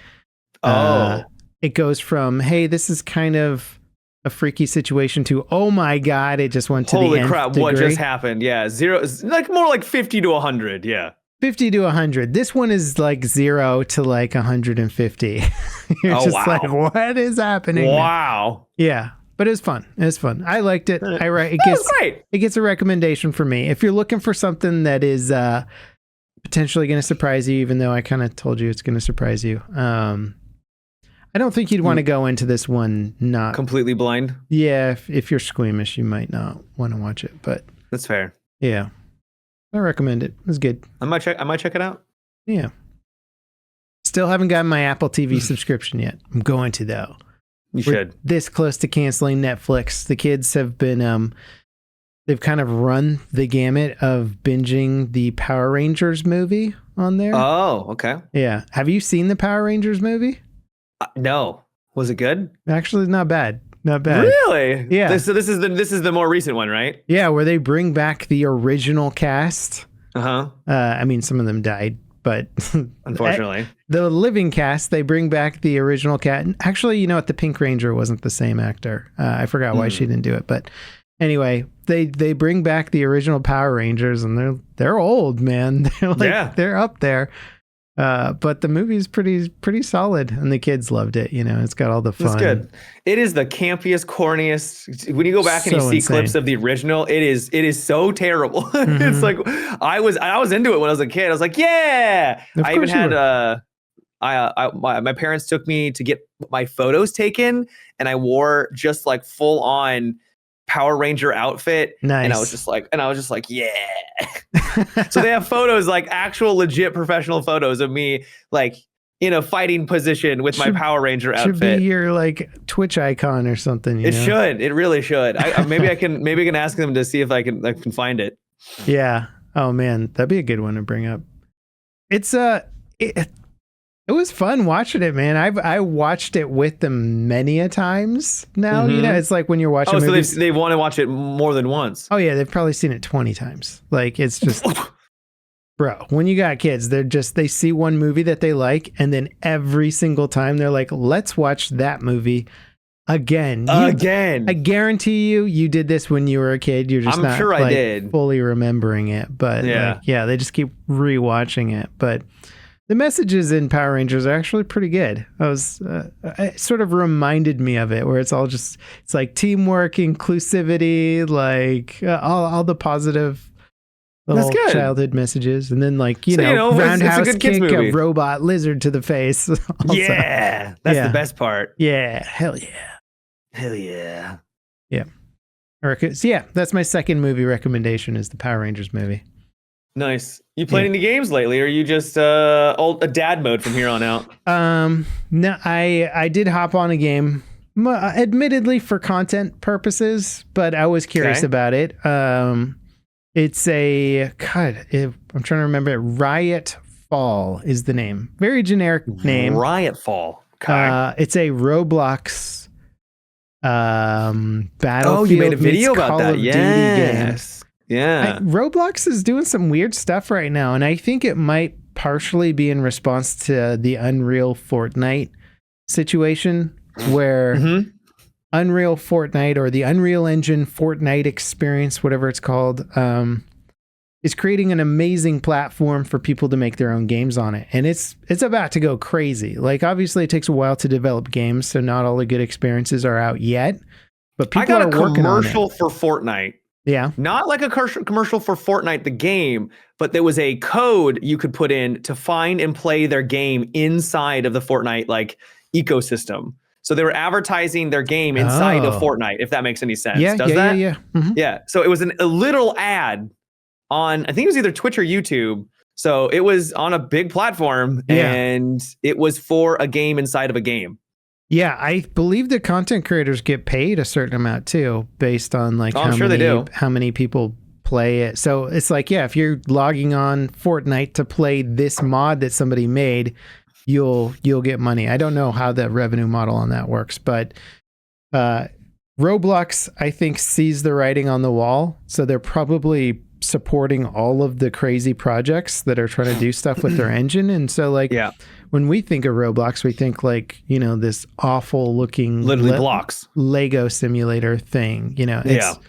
it goes from, hey, this is kind of a freaky situation to, oh my God, it just went to the nth degree. Holy crap, what just happened? Yeah, zero, like more like 50 to 100. Yeah. 50 to 100. This one is like 0 to like 150. You're just like, what is happening? Wow. Yeah, but it was fun. It was fun. I liked it. Great. It gets a recommendation from me. If you're looking for something that is potentially going to surprise you, even though I kind of told you it's going to surprise you. I don't think you'd want to go into this one not completely blind. Yeah, if you're squeamish, you might not want to watch it, but that's fair. Yeah. I recommend it. It was good. I might check it out. Yeah. Still haven't gotten my Apple TV subscription yet. I'm going to though. We're this close to canceling Netflix. The kids have been they've kind of run the gamut of binging the Power Rangers movie on there. Oh, okay. Yeah. Have you seen the Power Rangers movie? No. Was it good? Actually, not bad. Not bad. Really? Yeah. So this is the more recent one, right? Yeah, where they bring back the original cast. Uh-huh. I mean, some of them died, but unfortunately, the living cast, they bring back the original cat. Actually, you know what? The Pink Ranger wasn't the same actor. I forgot why she didn't do it, but anyway, they bring back the original Power Rangers, and they're old, man. They're up there. But the movie is pretty solid, and the kids loved it. You know, it's got all the fun. It's good. It is the campiest, corniest. When you go back and you see insane. clips of the original, it is so terrible. Mm-hmm. It's like I was into it when I was a kid. I was like, yeah. I even had my parents took me to get my photos taken, and I wore just like full on Power Ranger outfit. Nice. And I was just like, yeah. So they have photos, like actual legit professional photos of me, like in a fighting position with my Power Ranger outfit. Should be your like Twitch icon or something. It should. It really should. Maybe I can ask them to see if I can find it. Yeah. Oh man, that'd be a good one to bring up. It's it was fun watching it, man. I watched it with them many a times now. You know, it's like when you're watching. Oh, movies. so they want to watch it more than once. Oh yeah, they've probably seen it 20 times. Like it's just, bro. When you got kids, they see one movie that they like, and then every single time they're like, "Let's watch that movie again." Again. I guarantee you did this when you were a kid. You're just I'm not sure I did. fully remembering it, but they just keep rewatching it, but. The messages in Power Rangers are actually pretty good. It sort of reminded me of it, where it's like teamwork, inclusivity, like all the positive little childhood messages, and then like roundhouse it's a good kids kick movie. a robot lizard to the face. Also. Yeah, that's the best part. Yeah, hell yeah, hell yeah, yeah. So yeah, that's my second movie recommendation is the Power Rangers movie. Nice. You played any games lately, or are you just a dad mode from here on out? No, I did hop on a game, admittedly for content purposes, but I was curious about it. It's I'm trying to remember it. Riot Fall is the name. Very generic name. Riot Fall. Okay. It's a Roblox Battlefield. Oh, you made a video about Call that. of Duty game. Yeah. Roblox is doing some weird stuff right now, and I think it might partially be in response to the Unreal Fortnite situation, where Unreal Fortnite or the Unreal Engine Fortnite experience, whatever it's called, is creating an amazing platform for people to make their own games on it. And it's about to go crazy. Like, obviously, it takes a while to develop games, so not all the good experiences are out yet, but people are working on it. I got a commercial for Fortnite. Yeah. Not like a commercial for Fortnite, the game, but there was a code you could put in to find and play their game inside of the Fortnite like ecosystem. So they were advertising their game inside of Fortnite, if that makes any sense. Yeah, Does that? Yeah. Mm-hmm. Yeah. So it was a literal ad on, I think it was either Twitch or YouTube. So it was on a big platform and it was for a game inside of a game. Yeah, I believe the content creators get paid a certain amount too, based on like how many people play it. So it's like, yeah, if you're logging on Fortnite to play this mod that somebody made, you'll get money. I don't know how the revenue model on that works, but Roblox, I think, sees the writing on the wall, so they're probably supporting all of the crazy projects that are trying to do stuff with their engine. And so like when we think of Roblox, we think like, this awful looking literally blocks Lego simulator thing. It's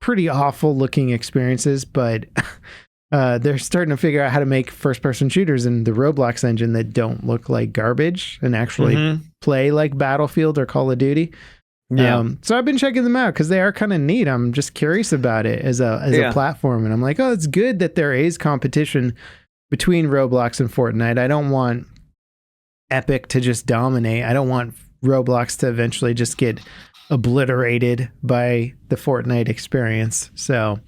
pretty awful looking experiences, but they're starting to figure out how to make first person shooters in the Roblox engine that don't look like garbage and actually play like Battlefield or Call of Duty. So I've been checking them out because they are kind of neat. I'm just curious about it as a platform, and I'm like, oh, it's good that there is competition between Roblox and Fortnite. I don't want Epic to just dominate. I don't want Roblox to eventually just get obliterated by the Fortnite experience. So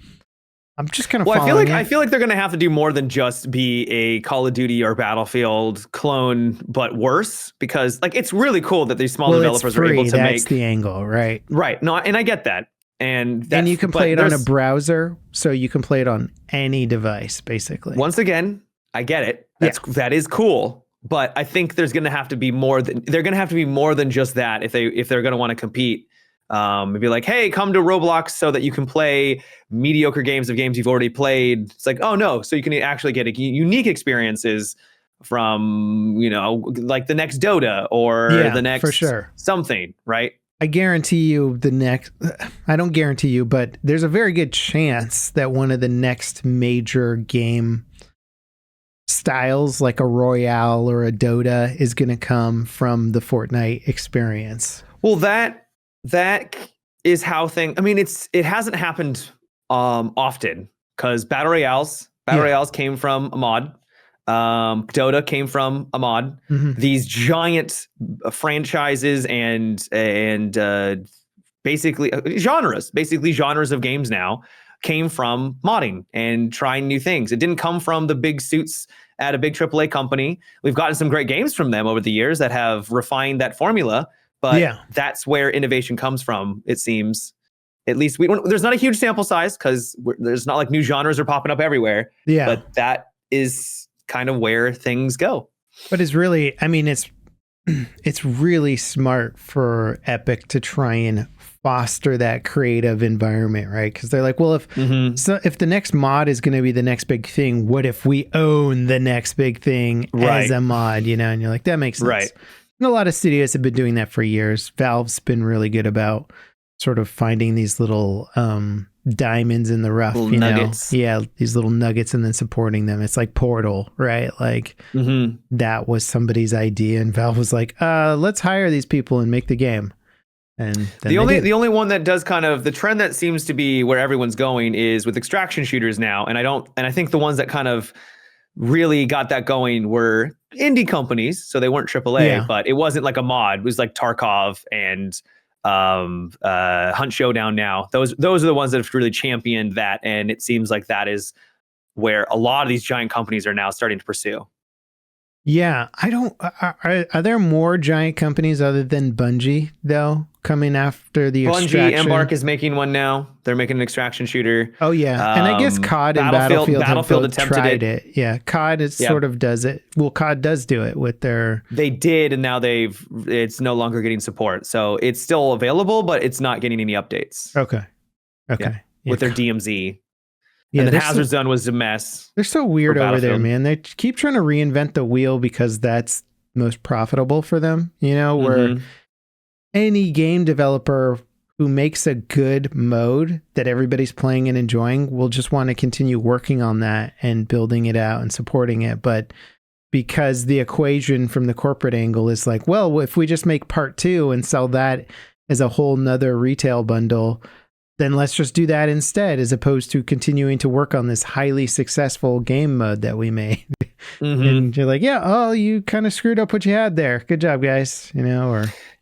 I'm just kind of following I feel like they're going to have to do more than just be a Call of Duty or Battlefield clone, but worse, because like it's really cool that these small developers are able to make. That's the angle, right? Right. No, and I get that. And you can play it on a browser, so you can play it on any device, basically. Once again, I get it. That is cool. But I think there's going to have to be more than just that if they're going to want to compete. Maybe like, hey, come to Roblox so that you can play mediocre games you've already played. It's like, oh no, so you can actually get unique experiences from, like the next Dota or the next for sure. something, right? I guarantee you I don't guarantee you, but there's a very good chance that one of the next major game styles, like a Royale or a Dota, is going to come from the Fortnite experience. Well, that is how it hasn't happened often, because battle royales came from a mod. Dota came from a mod. Mm-hmm. These giant franchises and basically genres of games now came from modding and trying new things. It didn't come from the big suits at a big AAA company. We've gotten some great games from them over the years that have refined that formula, but that's where innovation comes from, it seems. At least there's not a huge sample size, because there's not like new genres are popping up everywhere. Yeah, but that is kind of where things go. But it's really, it's really smart for Epic to try and foster that creative environment, right? Because they're like, well, if the next mod is going to be the next big thing, what if we own the next big thing as a mod? And you're like, that makes sense. Right. And a lot of studios have been doing that for years. Valve's been really good about sort of finding these little diamonds in the rough, little nuggets. These little nuggets, and then supporting them. It's like Portal, right? Like that was somebody's idea, and Valve was like, let's hire these people and make the game. And the only one that does kind of, the trend that seems to be where everyone's going is with extraction shooters now. And I think the ones that kind of really got that going were indie companies, so they weren't AAA, but it wasn't like a mod. It was like Tarkov and Hunt Showdown. Now those are the ones that have really championed that, and it seems like that is where a lot of these giant companies are now starting to pursue. Yeah, are there more giant companies other than Bungie though coming after the Bungie? Extraction? Embark is making one now. They're making an extraction shooter. Oh yeah, and I guess COD and Battlefield have tried it. Yeah, COD sort of does it. Well, COD does do it with their. They did, and now it's no longer getting support. So it's still available, but it's not getting any updates. Okay. Yeah, with their DMZ. Yeah, and the Hazard Zone was a mess. They're so weird over there, man. They keep trying to reinvent the wheel because that's most profitable for them. Where any game developer who makes a good mode that everybody's playing and enjoying will just want to continue working on that and building it out and supporting it. But because the equation from the corporate angle is like, well, if we just make part 2 and sell that as a whole nother retail bundle, then let's just do that instead, as opposed to continuing to work on this highly successful game mode that we made. And you're like, you kind of screwed up what you had there. Good job, guys.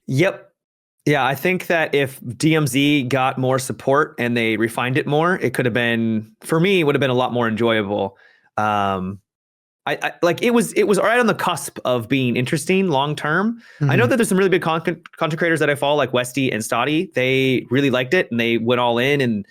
Yep. Yeah, I think that if DMZ got more support and they refined it more, it could have been, for me, would have been a lot more enjoyable. I like it was right on the cusp of being interesting long term. I know that there's some really big content creators that I follow, like Westy and Stoddy. They really liked it and they went all in, and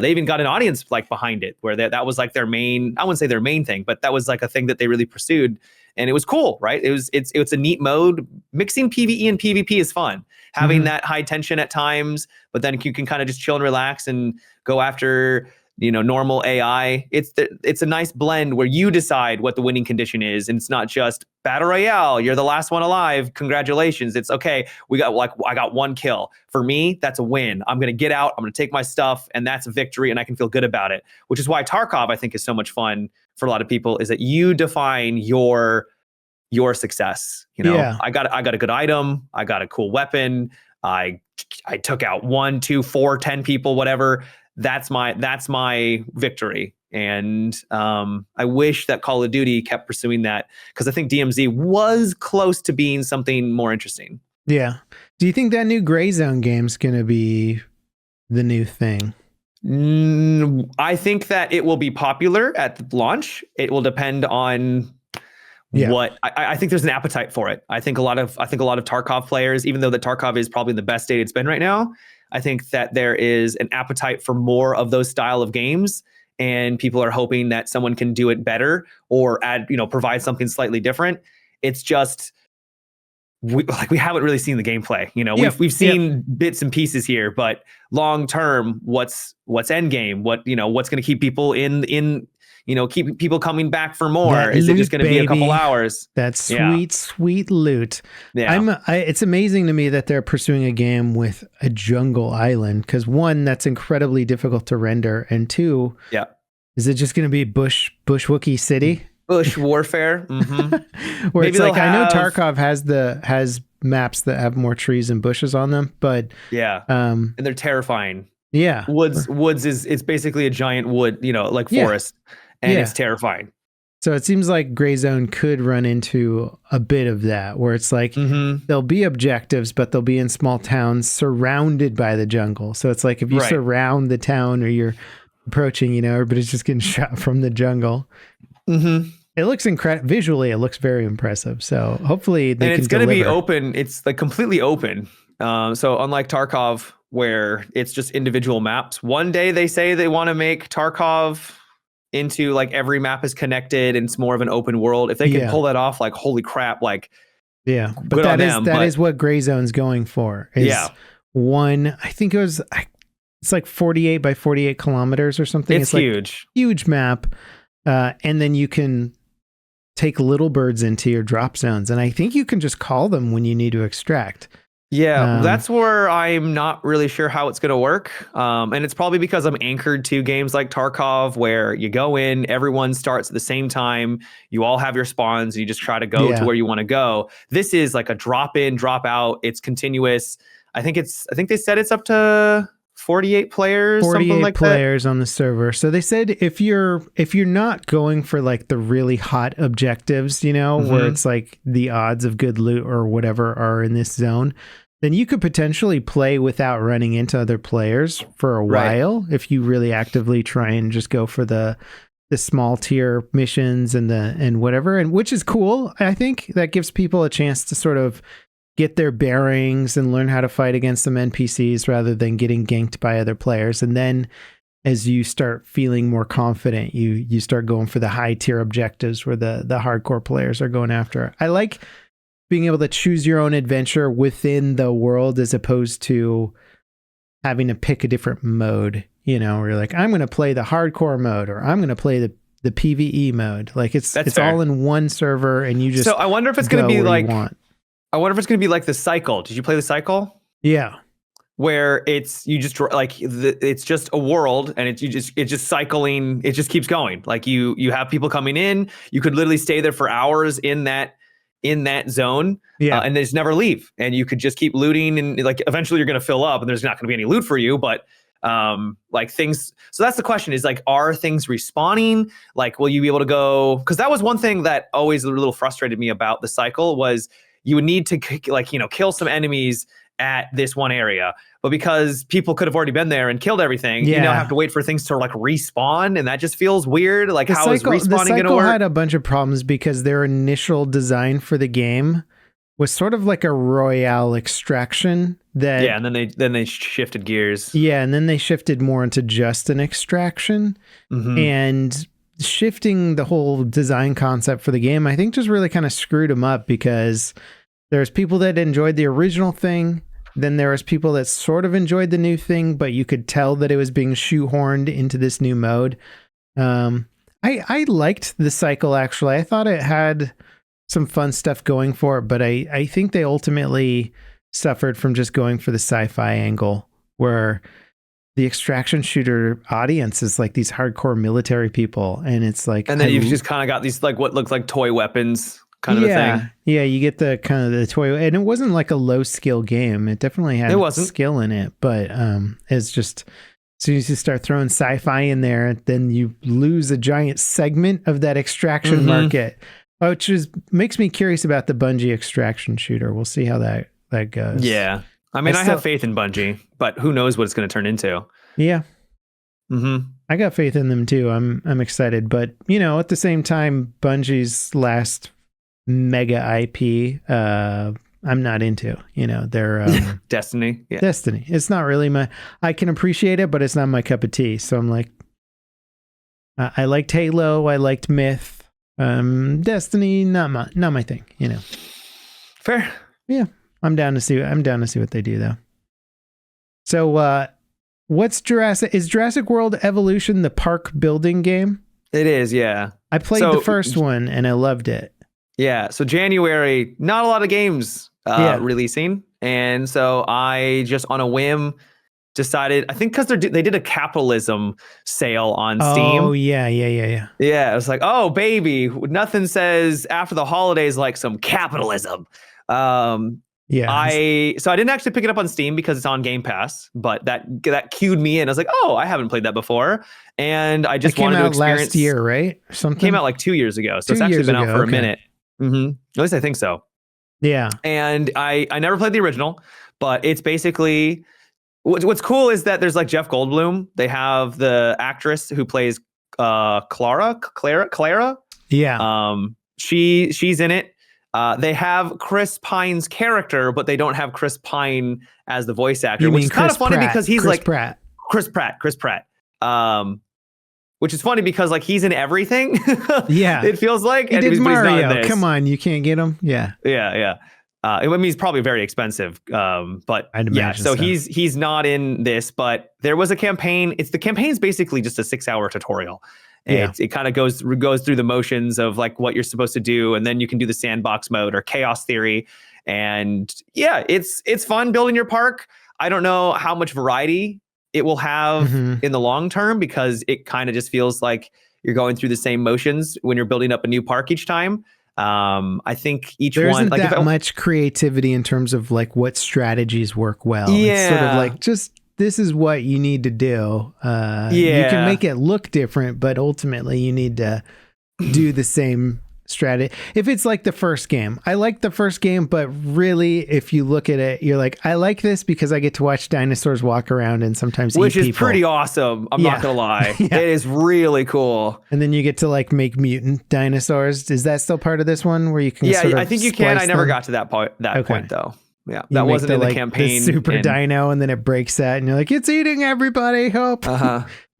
they even got an audience like behind it, where that was like their main, I wouldn't say their main thing, but that was like a thing that they really pursued, and it was cool, right? It's a neat mode. Mixing PvE and PvP is fun. Having that high tension at times, but then you can kind of just chill and relax and go after normal AI. It's a nice blend where you decide what the winning condition is, and it's not just battle royale. You're the last one alive. Congratulations. It's okay. I got 1 kill. For me, that's a win. I'm gonna get out. I'm gonna take my stuff, and that's a victory, and I can feel good about it. Which is why Tarkov, I think, is so much fun for a lot of people. Is that you define your success. I got a good item. I got a cool weapon. I took out 1, 2, 4, 10 people, whatever. That's my victory. And I wish that Call of Duty kept pursuing that, because I think DMZ was close to being something more interesting. Yeah. Do you think that new Gray Zone game's going to be the new thing? I think that it will be popular at the launch. It will depend on what I think there's an appetite for it. I think a lot of Tarkov players, even though the Tarkov is probably the best state it's been right now, I think that there is an appetite for more of those style of games, and people are hoping that someone can do it better or add, provide something slightly different. It's just we haven't really seen the gameplay. We've seen bits and pieces here, but long term, what's endgame? What's going to keep people in keep people coming back for more? That Is loot, it just going to be a couple hours? That sweet loot. Yeah. It's amazing to me that they're pursuing a game with a jungle island, because one, that's incredibly difficult to render, and two, is it just going to be Bush Wookiee City? Bush warfare. Mm-hmm. Where maybe it's like, I know Tarkov has maps that have more trees and bushes on them, but and they're terrifying. Yeah. Woods is basically a giant wood, forest, and it's terrifying. So it seems like Gray Zone could run into a bit of that, where it's like there'll be objectives, but they'll be in small towns surrounded by the jungle. So it's like if you surround the town, or you're approaching, everybody's just getting shot from the jungle. Mm-hmm. It looks incredible. Visually, it looks very impressive. So hopefully they can it's going to be open. It's like completely open. So unlike Tarkov, where it's just individual maps, one day they say they want to make Tarkov into like every map is connected and it's more of an open world. If they can pull that off, like, holy crap, like, but that is what Gray Zone's going for. One, I think it's like 48 by 48 kilometers or something. It's huge, huge map. And then you can take little birds into your drop zones, and I think you can just call them when you need to extract. That's where I'm not really sure how it's going to work. And it's probably because I'm anchored to games like Tarkov, where you go in, everyone starts at the same time, you all have your spawns, and you just try to go to where you want to go. This is like a drop in, drop out. It's continuous. I think they said it's up to 48 players, 48 something like players that on the server. So they said if you're not going for like the really hot objectives, where it's like the odds of good loot or whatever are in this zone, then you could potentially play without running into other players for a while, if you really actively try and just go for the small tier missions and whatever, and which is cool. I think that gives people a chance to sort of get their bearings and learn how to fight against some NPCs rather than getting ganked by other players. And then as you start feeling more confident, you start going for the high tier objectives where the hardcore players are going after. I like being able to choose your own adventure within the world, as opposed to having to pick a different mode, where you're like, I'm going to play the hardcore mode, or I'm going to play the PvE mode. Like it's all in one server, and you just, so I wonder if it's going to be like, I wonder if it's going to be like the Cycle. Did you play the Cycle? Yeah. Where it's it's just a world, and it's just cycling. It just keeps going. Like you have people coming in. You could literally stay there for hours in that zone, and they just never leave. And you could just keep looting, and like eventually you're going to fill up, and there's not going to be any loot for you. But like things. So that's the question: is like, are things respawning? Like, will you be able to go? Because that was one thing that always a little frustrated me about the Cycle was, you would need to kill some enemies at this one area, but because people could have already been there and killed everything, you now have to wait for things to like respawn, and that just feels weird. Like, how is respawning going to work? Had a bunch of problems because their initial design for the game was sort of like a royale extraction. And then they shifted gears. Yeah, and then they shifted more into just an extraction, and shifting the whole design concept for the game, I think, just really kind of screwed them up, because there's people that enjoyed the original thing, then there was people that sort of enjoyed the new thing, but you could tell that it was being shoehorned into this new mode. I liked the Cycle, actually. I thought it had some fun stuff going for it, but I think they ultimately suffered from just going for the sci-fi angle, where the extraction shooter audience is like these hardcore military people, and it's like, and then you've just kind of got these like what looks like toy weapons kind of a thing. Yeah, you get the kind of the toy, and it wasn't like a low skill game. It definitely had skill in it, but it's just, as soon as you start throwing sci-fi in there, then you lose a giant segment of that extraction market, which makes me curious about the Bungie extraction shooter. We'll see how that goes. Yeah. I mean, I have faith in Bungie, but who knows what it's going to turn into. Yeah. I got faith in them too. I'm excited, but at the same time, Bungie's last mega IP, I'm not into. They're Destiny. Yeah. Destiny. It's not really I can appreciate it, but it's not my cup of tea. So I'm like, I liked Halo. I liked Myth. Destiny, not my thing. Fair. Yeah, I'm down to see what they do though. So, what's Jurassic? Is Jurassic World Evolution the park building game? It is. Yeah. I played the first one and I loved it. Yeah. So January, not a lot of games releasing, and so I just on a whim decided, I think because they did a capitalism sale on Steam. Oh, yeah. Yeah, it was like, oh, baby, nothing says after the holidays like some capitalism. So I didn't actually pick it up on Steam because it's on Game Pass, but that cued me in. I was like, oh, I haven't played that before. And I just wanted to experience. Last year, right? Something came out like 2 years ago. So it's actually been out for a minute. Mm-hmm. At least I think so. Yeah. And I never played the original, but it's basically... What's cool is that there's like Jeff Goldblum. They have the actress who plays Clara. Yeah. She's in it. They have Chris Pine's character, but they don't have Chris Pine as the voice actor, which is kind of funny because he's Chris Pratt. Which is funny because like he's in everything. Yeah. It feels like. He did Mario. Come on, you can't get him. Yeah. Yeah. I mean, he's probably very expensive, but I'd imagine so he's not in this, but there was a campaign. The campaign's basically just a 6-hour tutorial. Yeah. It kind of goes through the motions of like what you're supposed to do, and then you can do the sandbox mode or chaos theory. And yeah, it's fun building your park. I don't know how much variety it will have in the long term, because it kind of just feels like you're going through the same motions when you're building up a new park each time. I think there isn't that much creativity in terms of like what strategies work well. Yeah. It's sort of like just this is what you need to do. You can make it look different, but ultimately you need to do the same strategy. If it's like the first game, I like the first game, but really, if you look at it, you're like, I like this because I get to watch dinosaurs walk around and sometimes which eat is people. Pretty awesome. I'm not gonna lie. It is really cool. And then you get to like make mutant dinosaurs. Is that still part of this one where you can? Sort of I think you can. I never got to that point. Point though. Yeah, that wasn't in the campaign. The super dino, and then it breaks that, and you're like, it's eating everybody. Help!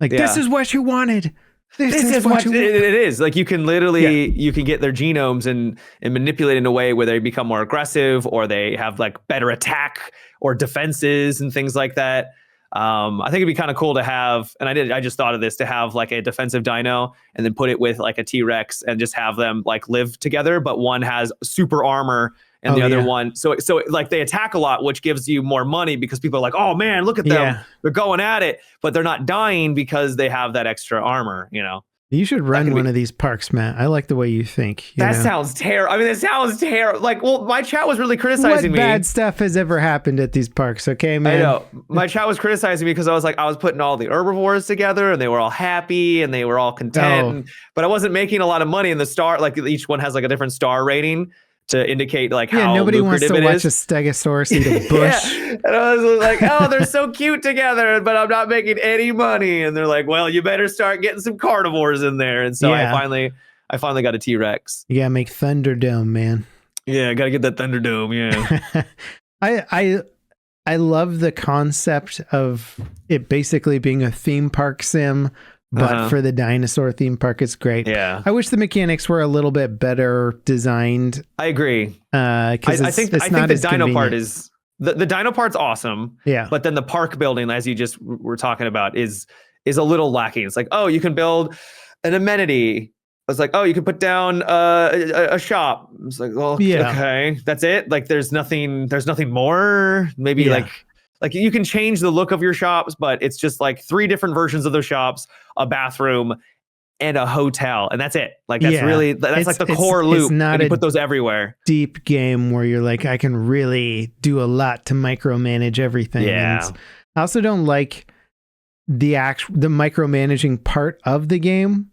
This is what you wanted. This is what it is. Like you can literally you can get their genomes and manipulate in a way where they become more aggressive, or they have like better attack or defenses and things like that. I think it'd be kind of cool to have, and I just thought of this, to have like a defensive dino and then put it with like a T-Rex and just have them like live together, but one has super armor and the other one. So like they attack a lot, which gives you more money because people are like, oh man, look at them. Yeah. They're going at it, but they're not dying because they have that extra armor, You should run one of these parks, Matt. I like the way you think. That sounds terrible. I mean, it sounds terrible. Like, well, my chat was really criticizing me. What bad stuff has ever happened at these parks? Okay, man. I know. My chat was criticizing me because I was putting all the herbivores together, and they were all happy and they were all content. But I wasn't making a lot of money in the star. Like each one has like a different star rating to indicate like how nobody wants to watch a stegosaurus eat a bush. And I was like, oh, they're so cute together, but I'm not making any money. And they're like, well, you better start getting some carnivores in there. And so I finally got a T-Rex. You gotta make Thunderdome, man. Yeah, I gotta get that Thunderdome. Yeah. I love the concept of it basically being a theme park sim. But for the dinosaur theme park, it's great. Yeah. I wish the mechanics were a little bit better designed. I agree. I think the dino part is the dino part's awesome. Yeah. But then the park building, as you just were talking about, is a little lacking. It's like, oh, you can build an amenity. It's like, oh, you can put down a shop. It's like, well, okay, that's it. Like, there's nothing more. Maybe like you can change the look of your shops, but it's just like 3 different versions of those shops, a bathroom, and a hotel, and that's it. Like that's like the core loop. It's not and you put those everying deep game where you're like, I can really do a lot to micromanage everything. Yeah. And I also don't like the micromanaging part of the game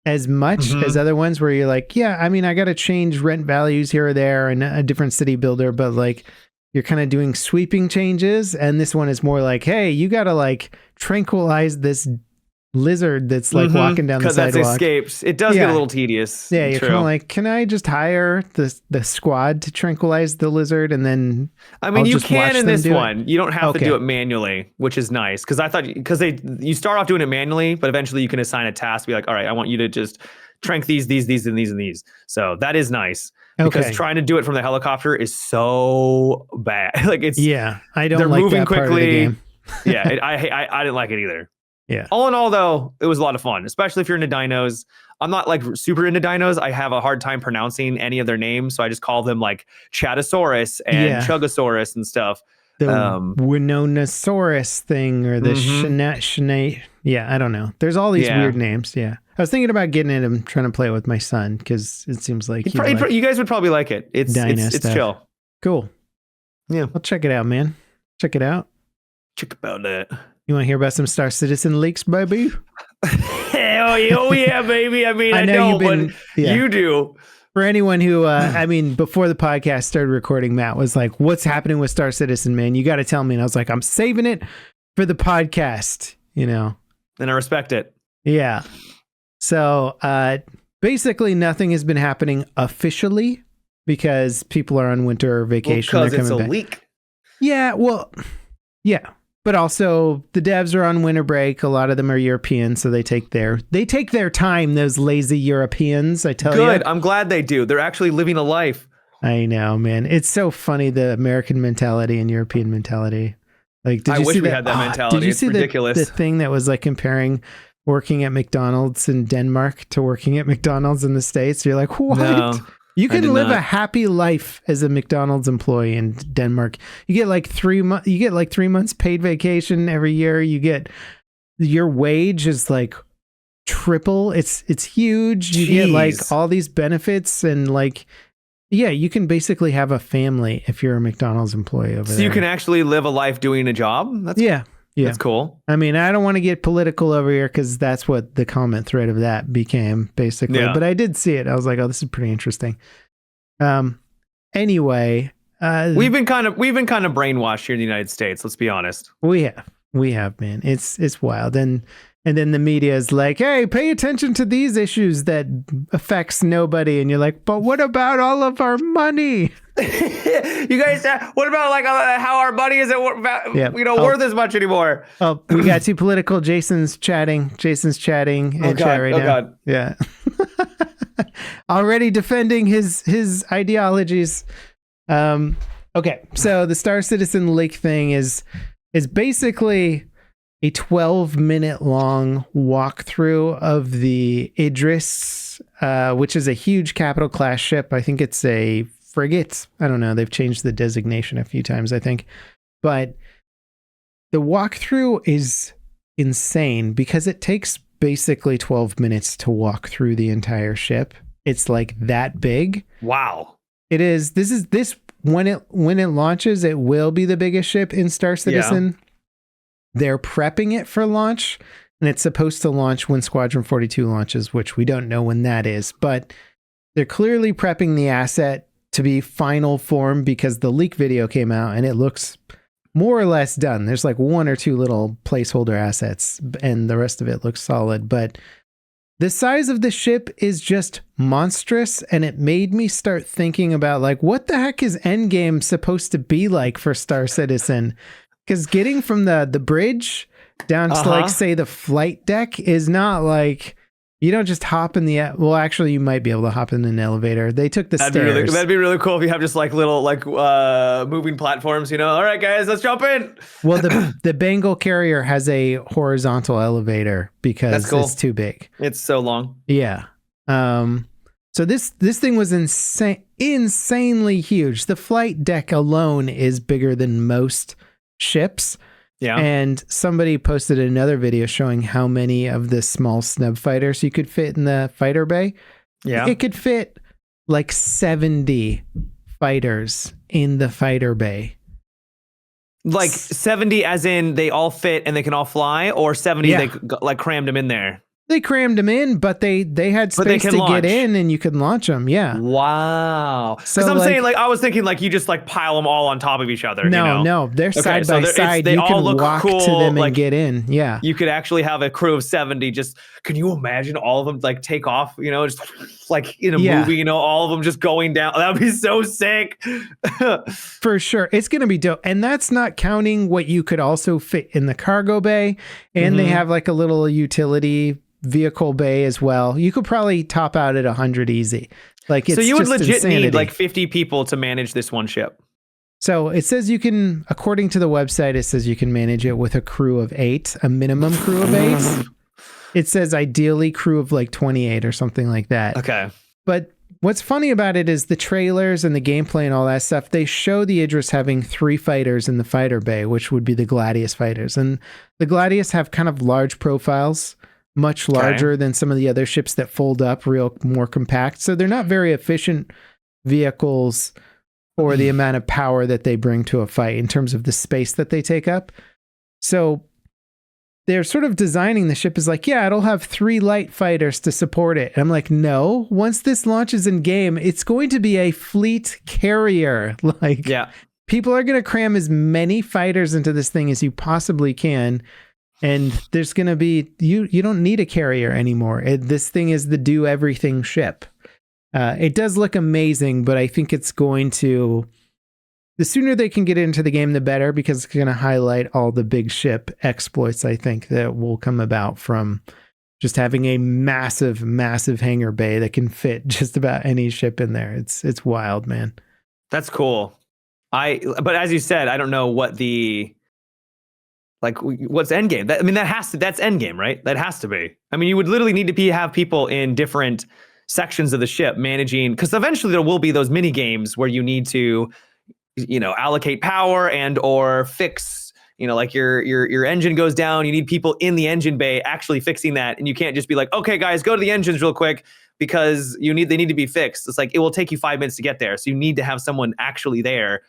as much as other ones where you're like, I mean, I got to change rent values here or there and a different city builder, but like, you're kind of doing sweeping changes, and this one is more like, hey, you got to like tranquilize this lizard that's like walking down the because that's sidewalk. escapes. It does get a little tedious. Yeah, you're True. kind of like, can I just hire the squad to tranquilize the lizard and then I mean, I'll you just can watch in them this do one. it? You don't have to do Okay. it manually, which is nice. Because I thought you start off doing it manually, but eventually you can assign a task. Be like, all right, I want you to just trank these, and these. So that is nice. Because Okay. trying to do it from the helicopter is so bad. Like it's I don't they're like moving that part of the quickly. game. Yeah, I didn't like it either. Yeah. All in all, though, it was a lot of fun, especially if you're into dinos. I'm not like super into dinos. I have a hard time pronouncing any of their names, so I just call them like Chatosaurus and Chugosaurus and stuff. The Winonosaurus thing or the Shana. Yeah, I don't know. There's all these weird names. Yeah. I was thinking about getting it and trying to play it with my son because it seems like you guys would probably like it. It's chill. Cool. Yeah. I'll check it out, man. Check it out. Check about that. You want to hear about some Star Citizen leaks, baby? Oh yeah, baby. I mean, I know, but you do. For anyone who, I mean, before the podcast started recording, Matt was like, what's happening with Star Citizen, man? You got to tell me. And I was like, I'm saving it for the podcast, you know? And I respect it. Yeah. So basically nothing has been happening officially because people are on winter vacation. Because it's a leak. Yeah, well, yeah. But also the devs are on winter break. A lot of them are European, so they take their time, those lazy Europeans, I tell you. Good. I'm glad they do. They're actually living a life. I know, man. It's so funny, the American mentality and European mentality. Like, I wish we had that mentality. Did you it's see ridiculous. The thing that was like comparing working at McDonald's in Denmark to working at McDonald's in the States? You're like, what? No, you can live a happy life as a McDonald's employee in Denmark. You get like 3 months. You get like 3 months paid vacation every year. You get your wage is like triple. It's huge. You get like all these benefits and like, yeah, you can basically have a family if you're a McDonald's employee over there. So you can actually live a life doing a job? Yeah. That's cool. I mean, I don't want to get political over here because that's what the comment thread of that became, basically. Yeah. But I did see it. I was like, oh, this is pretty interesting. Anyway, we've been kind of brainwashed here in the United States. Let's be honest. We have, man. It's wild. And then the media is like, hey, pay attention to these issues that affects nobody. And you're like, but what about all of our money? You guys, what about like how our money isn't worth as much anymore? Oh, we got too political. Jason's chatting in chat right now. God. Yeah. Already defending his ideologies. Okay, so the Star Citizen leak thing is basically a 12-minute long walkthrough of the Idris, which is a huge capital class ship. I think it's a frigate. I don't know. They've changed the designation a few times, I think. But the walkthrough is insane because it takes basically 12 minutes to walk through the entire ship. It's like that big. Wow. It is. This when it launches, it will be the biggest ship in Star Citizen. Yeah. They're prepping it for launch, and it's supposed to launch when Squadron 42 launches, which we don't know when that is. But they're clearly prepping the asset to be final form because the leak video came out and it looks more or less done. There's like one or two little placeholder assets and the rest of it looks solid. But the size of the ship is just monstrous, and it made me start thinking about like, what the heck is endgame supposed to be like for Star Citizen? Because getting from the bridge down to like, say, the flight deck is not like, you don't just hop in the, well, actually you might be able to hop in an elevator. They took the stairs. That'd be really cool if you have just like little like moving platforms, you know? All right, guys, let's jump in. Well, the Bengal carrier has a horizontal elevator because it's too big. It's so long. Yeah. So this thing was insanely huge. The flight deck alone is bigger than most ships. Yeah. And somebody posted another video showing how many of the small snub fighters you could fit in the fighter bay. Yeah. It could fit like 70 fighters in the fighter bay. Like 70 as in they all fit and they can all fly, or 70 they like crammed them in there? They crammed them in, but they had space to get in, and you could launch them. Yeah. Wow. Because So I'm saying, like, I was thinking, like, you just like pile them all on top of each other. No, they're side by side. You can walk to them and get in. Yeah. You could actually have a crew of 70. Just can you imagine all of them like take off? Just like in a movie. All of them just going down. That would be so sick. For sure, it's gonna be dope, and that's not counting what you could also fit in the cargo bay, and they have like a little utility vehicle bay as well. You could probably top out at 100 easy. Like, it's so you would legit insanity. Need like 50 people to manage this one ship. So it says you can, according to the website, it says you can manage it with a crew of 8, a minimum crew of 8. It says ideally crew of like 28 or something like that. Okay. But what's funny about it is the trailers and the gameplay and all that stuff, they show the Idris having 3 fighters in the fighter bay, which would be the Gladius fighters. And the Gladius have kind of large profiles, much larger than some of the other ships that fold up, more compact. So they're not very efficient vehicles for the amount of power that they bring to a fight in terms of the space that they take up. So they're sort of designing the ship as like, yeah, it'll have 3 light fighters to support it. And I'm like, no, once this launches in game, it's going to be a fleet carrier. Like, people are going to cram as many fighters into this thing as you possibly can. And there's going to be, you don't need a carrier anymore. This thing is the do everything ship. It does look amazing, but I think it's going to, the sooner they can get into the game, the better, because it's going to highlight all the big ship exploits, I think, that will come about from just having a massive, massive hangar bay that can fit just about any ship in there. It's wild, man. That's cool. But as you said, I don't know what what's endgame? That's endgame, right? That has to be. I mean, you would literally need to have people in different sections of the ship managing, because eventually there will be those mini games where you need to, allocate power and or fix, like your engine goes down. You need people in the engine bay actually fixing that, and you can't just be like, okay, guys, go to the engines real quick because they need to be fixed. It's like it will take you 5 minutes to get there, so you need to have someone actually there,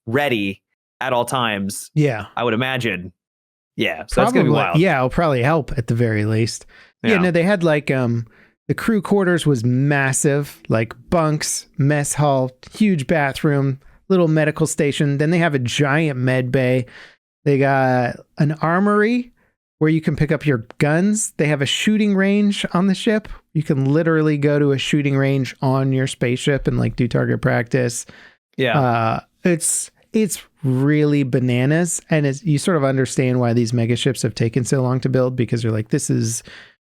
ready at all times. Yeah. I would imagine. Yeah. So it's going to be wild. Yeah. It'll probably help at the very least. Yeah. No, they had like, the crew quarters was massive, like bunks, mess hall, huge bathroom, little medical station. Then they have a giant med bay. They got an armory where you can pick up your guns. They have a shooting range on the ship. You can literally go to a shooting range on your spaceship and like do target practice. Yeah. It's really bananas, and you sort of understand why these mega ships have taken so long to build, because you're like, this is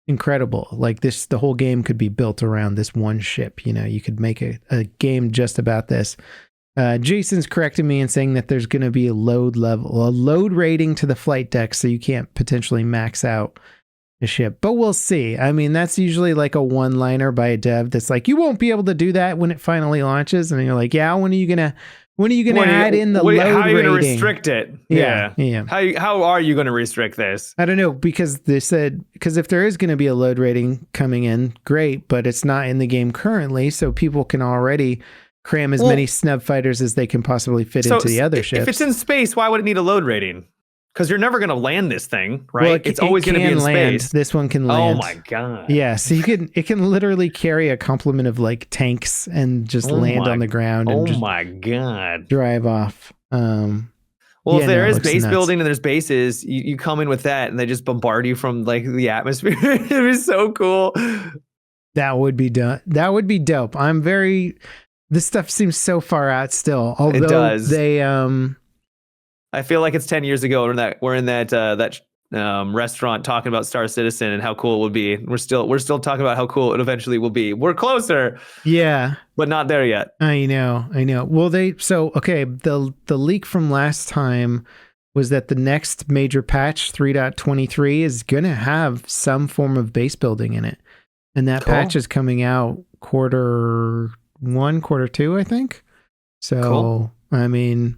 incredible. Like the whole game could be built around this one ship. You could make a game just about this. Jason's correcting me and saying that there's going to be a load rating to the flight deck, so you can't potentially max out the ship, but we'll see. I mean, that's usually like a one-liner by a dev that's like, you won't be able to do that when it finally launches, and you're like, yeah, when are you gonna add in the load rating? How are you going to restrict it? Yeah. How are you going to restrict this? I don't know, because they said, if there is going to be a load rating coming in, great, but it's not in the game currently, so people can already cram as many snub fighters as they can possibly fit into the other ships. If it's in space, why would it need a load rating? Because you're never going to land this thing, right? Well, it's always going to be in space. This one can land. Oh my god! Yeah, so it can literally carry a complement of like tanks and just land on the ground. And oh my god! Drive off. If there is base building and there's bases, you come in with that, and they just bombard you from like the atmosphere. It'd be so cool. That would be dope. This stuff seems so far out still. Although it does. They I feel like it's 10 years ago we're in that restaurant talking about Star Citizen and how cool it would be. We're still talking about how cool it eventually will be. We're closer. Yeah. But not there yet. I know. Well, the leak from last time was that the next major patch, 3.23, is going to have some form of base building in it. And that patch is coming out quarter 1, quarter 2, I think. So, cool. I mean,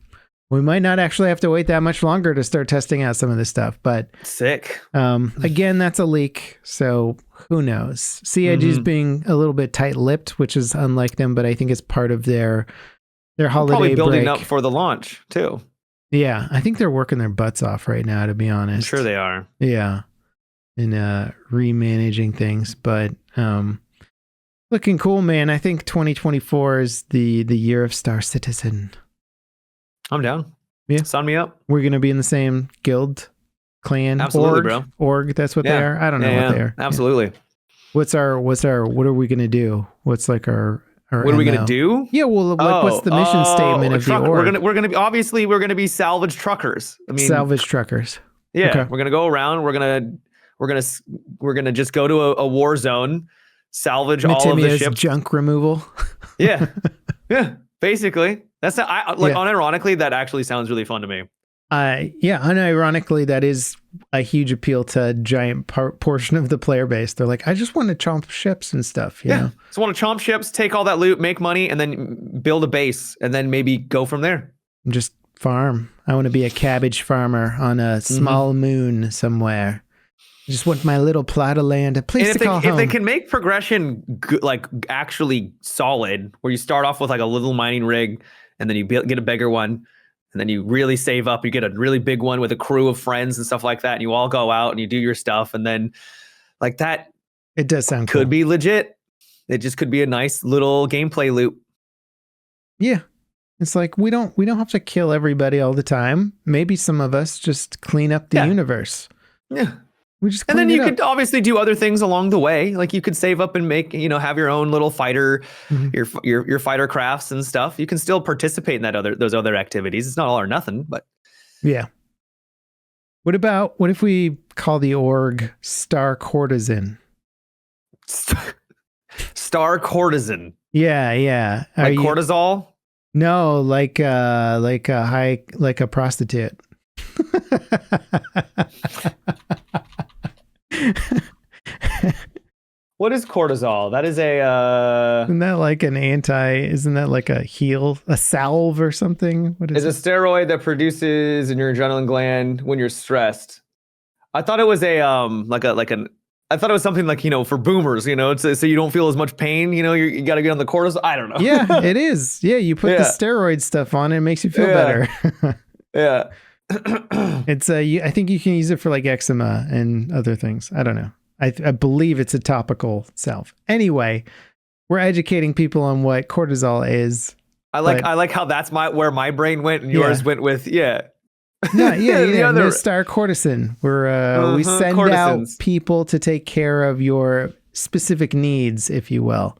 we might not actually have to wait that much longer to start testing out some of this stuff, but sick. Again, that's a leak, so who knows? CIG's being a little bit tight-lipped, which is unlike them, but I think it's part of their holiday probably building break. Up for the launch too. Yeah, I think they're working their butts off right now, to be honest. I'm sure they are. Yeah. and remanaging things. But looking cool, man. I think 2024 is the year of Star Citizen. I'm down. Yeah. Sign me up. We're going to be in the same guild, clan, Absolutely, org, bro. org. That's what they are. I don't know what they are. Absolutely. Yeah. What are we going to do? What's like our what are we going to do? Yeah. Well, like, what's the mission statement of the org? We're going to be salvage truckers. I mean, salvage truckers. Yeah. Okay. We're going to go around. We're going to just go to a war zone, salvage all of the ships. Junk removal. Yeah. Yeah. Basically. That's unironically, that actually sounds really fun to me. Yeah, unironically, that is a huge appeal to a giant portion of the player base. They're like, I just want to chomp ships and stuff. You know? Just want to chomp ships, take all that loot, make money, and then build a base, and then maybe go from there. Just farm. I want to be a cabbage farmer on a small moon somewhere. I just want my little plot of land, a place to call home. If they can make progression like actually solid, where you start off with like a little mining rig, and then you get a bigger one, and then you really save up, you get a really big one with a crew of friends and stuff like that, and you all go out and you do your stuff, and then like that, it does sound could cool. be legit. It just could be a nice little gameplay loop. Yeah, it's like we don't have to kill everybody all the time. Maybe some of us just clean up the universe. Yeah. We just and then you could obviously do other things along the way. Like you could save up and make, have your own little fighter, your fighter crafts and stuff. You can still participate in those other activities. It's not all or nothing, but yeah. What if we call the org Star Courtesan? Star Courtesan. Yeah. Like cortisol? No, like a prostitute. What is cortisol? That is a isn't that like isn't that like a salve or something? What is it? It's a steroid that produces in your adrenaline gland when you're stressed. I thought it was I thought it was something like, for boomers, so you don't feel as much pain, you got to get on the cortisol. I don't know. Yeah, it is. Yeah, you put the steroid stuff on it makes you feel better. Yeah. It's I think you can use it for like eczema and other things. I don't know. I believe it's a topical salve. Anyway, we're educating people on what cortisol is. I like how that's where my brain went and yours went with No, Star Courtesan. We send out people to take care of your specific needs, if you will.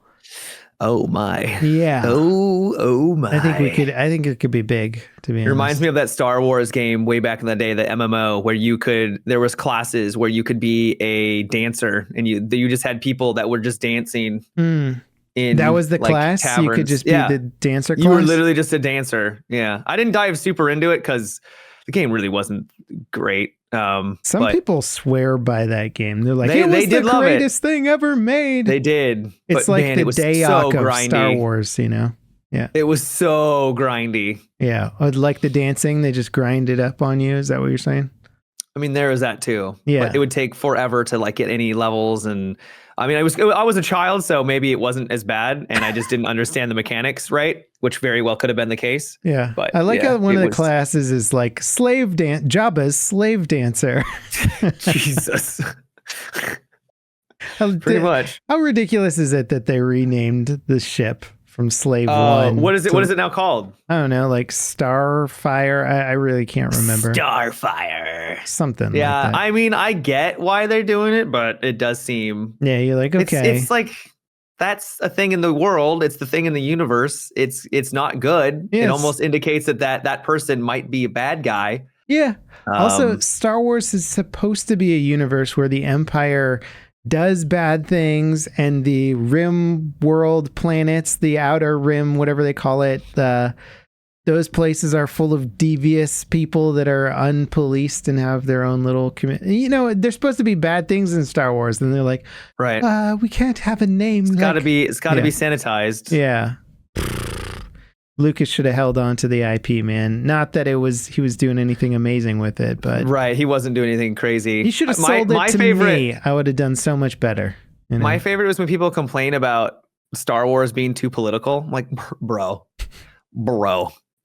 Oh my. Yeah. Oh my. I think it could be big, to be honest. It reminds me of that Star Wars game way back in the day, the MMO, where there was classes where you could be a dancer and you just had people that were just dancing. That was the class? Taverns. You could just be the dancer class? You were literally just a dancer. Yeah. I didn't dive super into it because the game really wasn't great. Some people swear by that game. They're like, it was the greatest thing ever made. They did. It's like the Dayak of Star Wars, Yeah. It was so grindy. Yeah. Like the dancing, they just grind it up on you. Is that what you're saying? I mean, there was that too. Yeah. But it would take forever to get any levels. And I mean, I was a child, so maybe it wasn't as bad. And I just didn't understand the mechanics, right? Which very well could have been the case. Yeah. But I like how one of the classes is like Jabba's slave dancer. Jesus. Pretty much. How ridiculous is it that they renamed the ship from Slave One? What is it? What is it now called? I don't know, like Starfire. I really can't remember. Starfire. Something. Yeah, like that. I mean, I get why they're doing it, but it does seem. Yeah, you're like, okay. It's like that's a thing in the world. It's the thing in the universe. It's not good. Yes. It almost indicates that person might be a bad guy. Yeah. Also, Star Wars is supposed to be a universe where the Empire does bad things and the rim world planets, the outer rim, whatever they call it, those places are full of devious people that are unpoliced and have their own little community. They're supposed to be bad things in Star Wars, and they're like, right, we can't have a name. It's got to be sanitized. Yeah. Lucas should have held on to the IP, man. Not that he was doing anything amazing with it, but right, he wasn't doing anything crazy. He should have sold it to me. I would have done so much better. My favorite was when people complain about Star Wars being too political. I'm like, bro,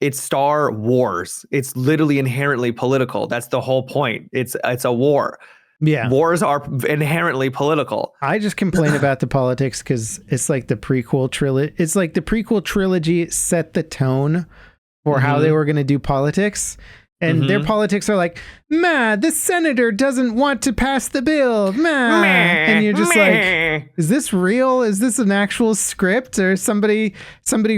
it's Star Wars. It's literally inherently political. That's the whole point. It's a war. Yeah. Wars are inherently political. I just complain about the politics because it's like the prequel trilogy. It's like the prequel trilogy set the tone for how they were going to do politics. And their politics are like, the senator doesn't want to pass the bill. And you're just like, is this real? Is this an actual script or somebody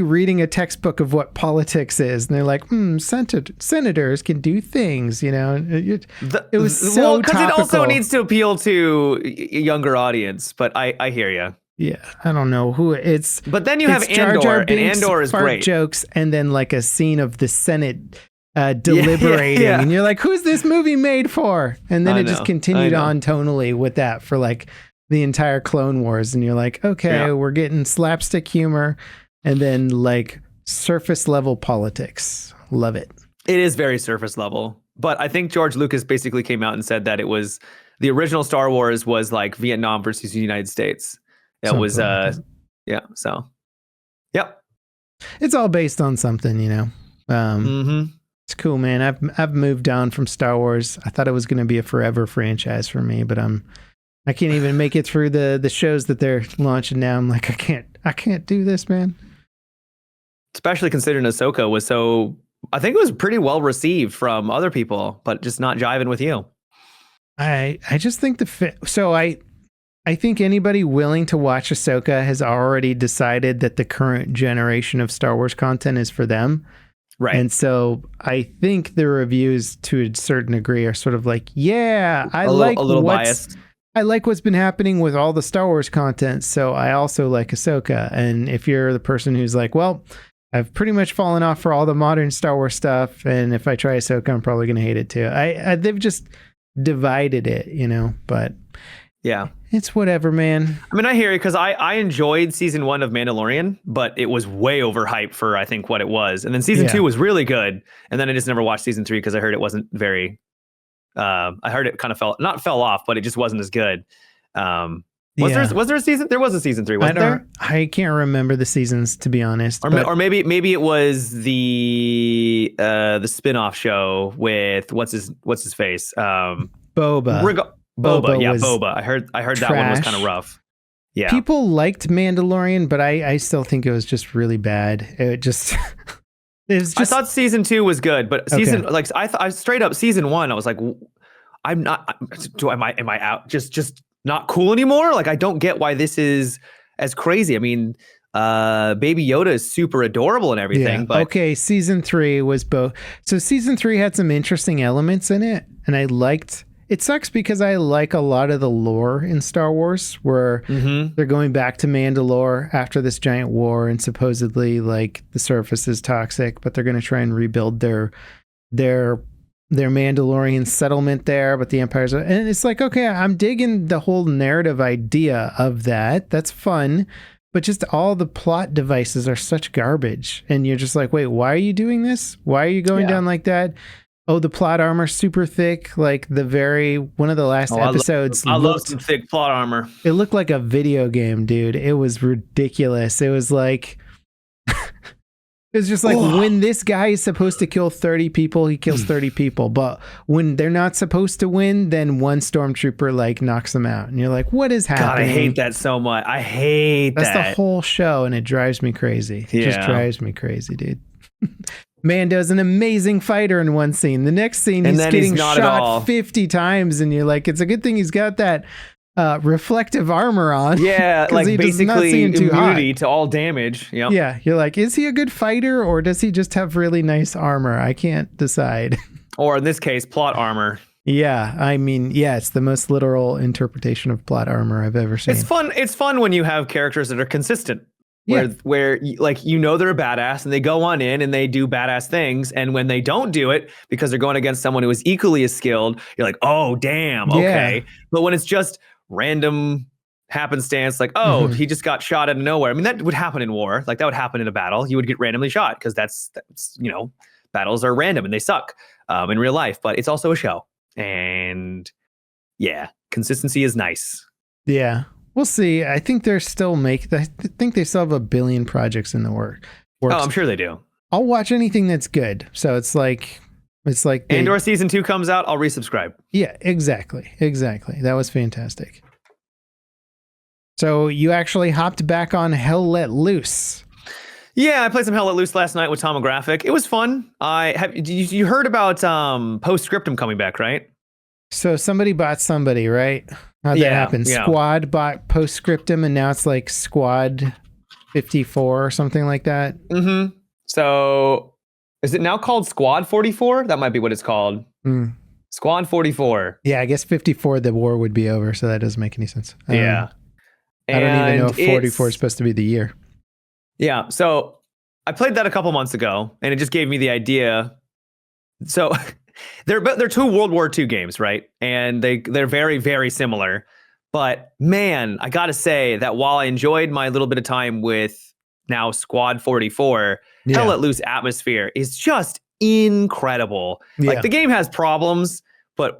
reading a textbook of what politics is? And they're like, senators can do things, you know? It was so because it also needs to appeal to a younger audience. But I hear you. Yeah, I don't know who it's. But then you have Andor, and Andor is great. Jokes, and then like a scene of the Senate deliberating, and you're like, who's this movie made for? And then it just continued on tonally with that for like the entire Clone Wars, and you're like, okay, we're getting slapstick humor and then like surface level politics. Love it. It is very surface level, but I think George Lucas basically came out and said that it was the original Star Wars was like Vietnam versus the United States. It was so yep, it's all based on something, you know. It's cool, man. I've moved on from Star Wars. I thought it was going to be a forever franchise for me, but I can't even make it through the shows that they're launching now. I'm like, I can't do this, man. Especially considering Ahsoka was I think it was pretty well received from other people, but just not jiving with you. I just think I think anybody willing to watch Ahsoka has already decided that the current generation of Star Wars content is for them. Right. And so I think the reviews to a certain degree are sort of like, I like what's been happening with all the Star Wars content. So I also like Ahsoka. And if you're the person who's like, well, I've pretty much fallen off for all the modern Star Wars stuff, and if I try Ahsoka, I'm probably going to hate it too. They've just divided it, you know, but yeah, it's whatever, man. I mean, I hear you, because I enjoyed season 1 of Mandalorian, but it was way overhyped for I think what it was. And then season 2 was really good. And then I just never watched season 3 because I heard it wasn't very, I heard it kind of fell off, but it just wasn't as good. Was there a season? There was a season 3, wasn't there? I can't remember the seasons, to be honest. Or maybe it was the spin-off show with what's his face? Boba. Boba, Boba. I heard that one was kind of rough. Yeah, people liked Mandalorian, but I still think it was just really bad. It just I thought season 2 was good, but I straight up season 1, I was like, I'm not. Am I out? Just not cool anymore. Like, I don't get why this is as crazy. I mean, Baby Yoda is super adorable and everything. Yeah. But okay, season 3 was both. So season 3 had some interesting elements in it, and I liked. It sucks because I like a lot of the lore in Star Wars where they're going back to Mandalore after this giant war, and supposedly like the surface is toxic, but they're going to try and rebuild their Mandalorian settlement there, but the Empire's, and it's like, okay, I'm digging the whole narrative idea of that. That's fun, but just all the plot devices are such garbage. And you're just like, wait, why are you doing this? Why are you going down like that? Oh, the plot armor super thick, like one of the last episodes. I love some thick plot armor. It looked like a video game, dude. It was ridiculous. It was like, it was just like when this guy is supposed to kill 30 people, he kills 30 people. But when they're not supposed to win, then one stormtrooper like knocks them out. And you're like, what is happening? God, I hate that so much. I hate that. That's the whole show, and it drives me crazy. It just drives me crazy, dude. Mando's an amazing fighter in one scene. The next scene, he's getting shot 50 times, and you're like, it's a good thing he's got that reflective armor on. Yeah, like basically immunity to all damage. Yep. Yeah, you're like, is he a good fighter, or does he just have really nice armor? I can't decide. Or in this case, plot armor. Yeah, I mean, yeah, it's the most literal interpretation of plot armor I've ever seen. It's fun when you have characters that are consistent. Where like, you know, they're a badass and they go on in and they do badass things, and when they don't do it because they're going against someone who is equally as skilled, you're like, oh damn, okay. Yeah. But when it's just random happenstance, like, he just got shot out of nowhere. I mean, that would happen in war. Like, that would happen in a battle. You would get randomly shot because that's you know, battles are random and they suck in real life. But it's also a show, and yeah, consistency is nice. Yeah. We'll see. I think they're still I think they still have 1 billion projects in the works. Oh, I'm sure they do. I'll watch anything that's good. So it's like, It's like Andor season 2 comes out, I'll resubscribe. Yeah, exactly. That was fantastic. So you actually hopped back on Hell Let Loose. Yeah, I played some Hell Let Loose last night with Tomographic. It was fun. You heard about Postscriptum coming back, right? So somebody bought somebody, right? How'd that happen? Yeah. Squad bought Postscriptum, and now it's like Squad 54 or something like that. Mm-hmm. So is it now called Squad 44? That might be what it's called. Squad 44. Yeah, I guess 54, the war would be over, so that doesn't make any sense. Yeah. I don't even know if 44 is supposed to be the year. Yeah, so I played that a couple months ago, and it just gave me the idea. So they're two World War II games, right? And they're very, very similar. But man, I gotta say that while I enjoyed my little bit of time with now Squad 44, Hell Let Loose atmosphere is just incredible. Yeah. Like the game has problems, but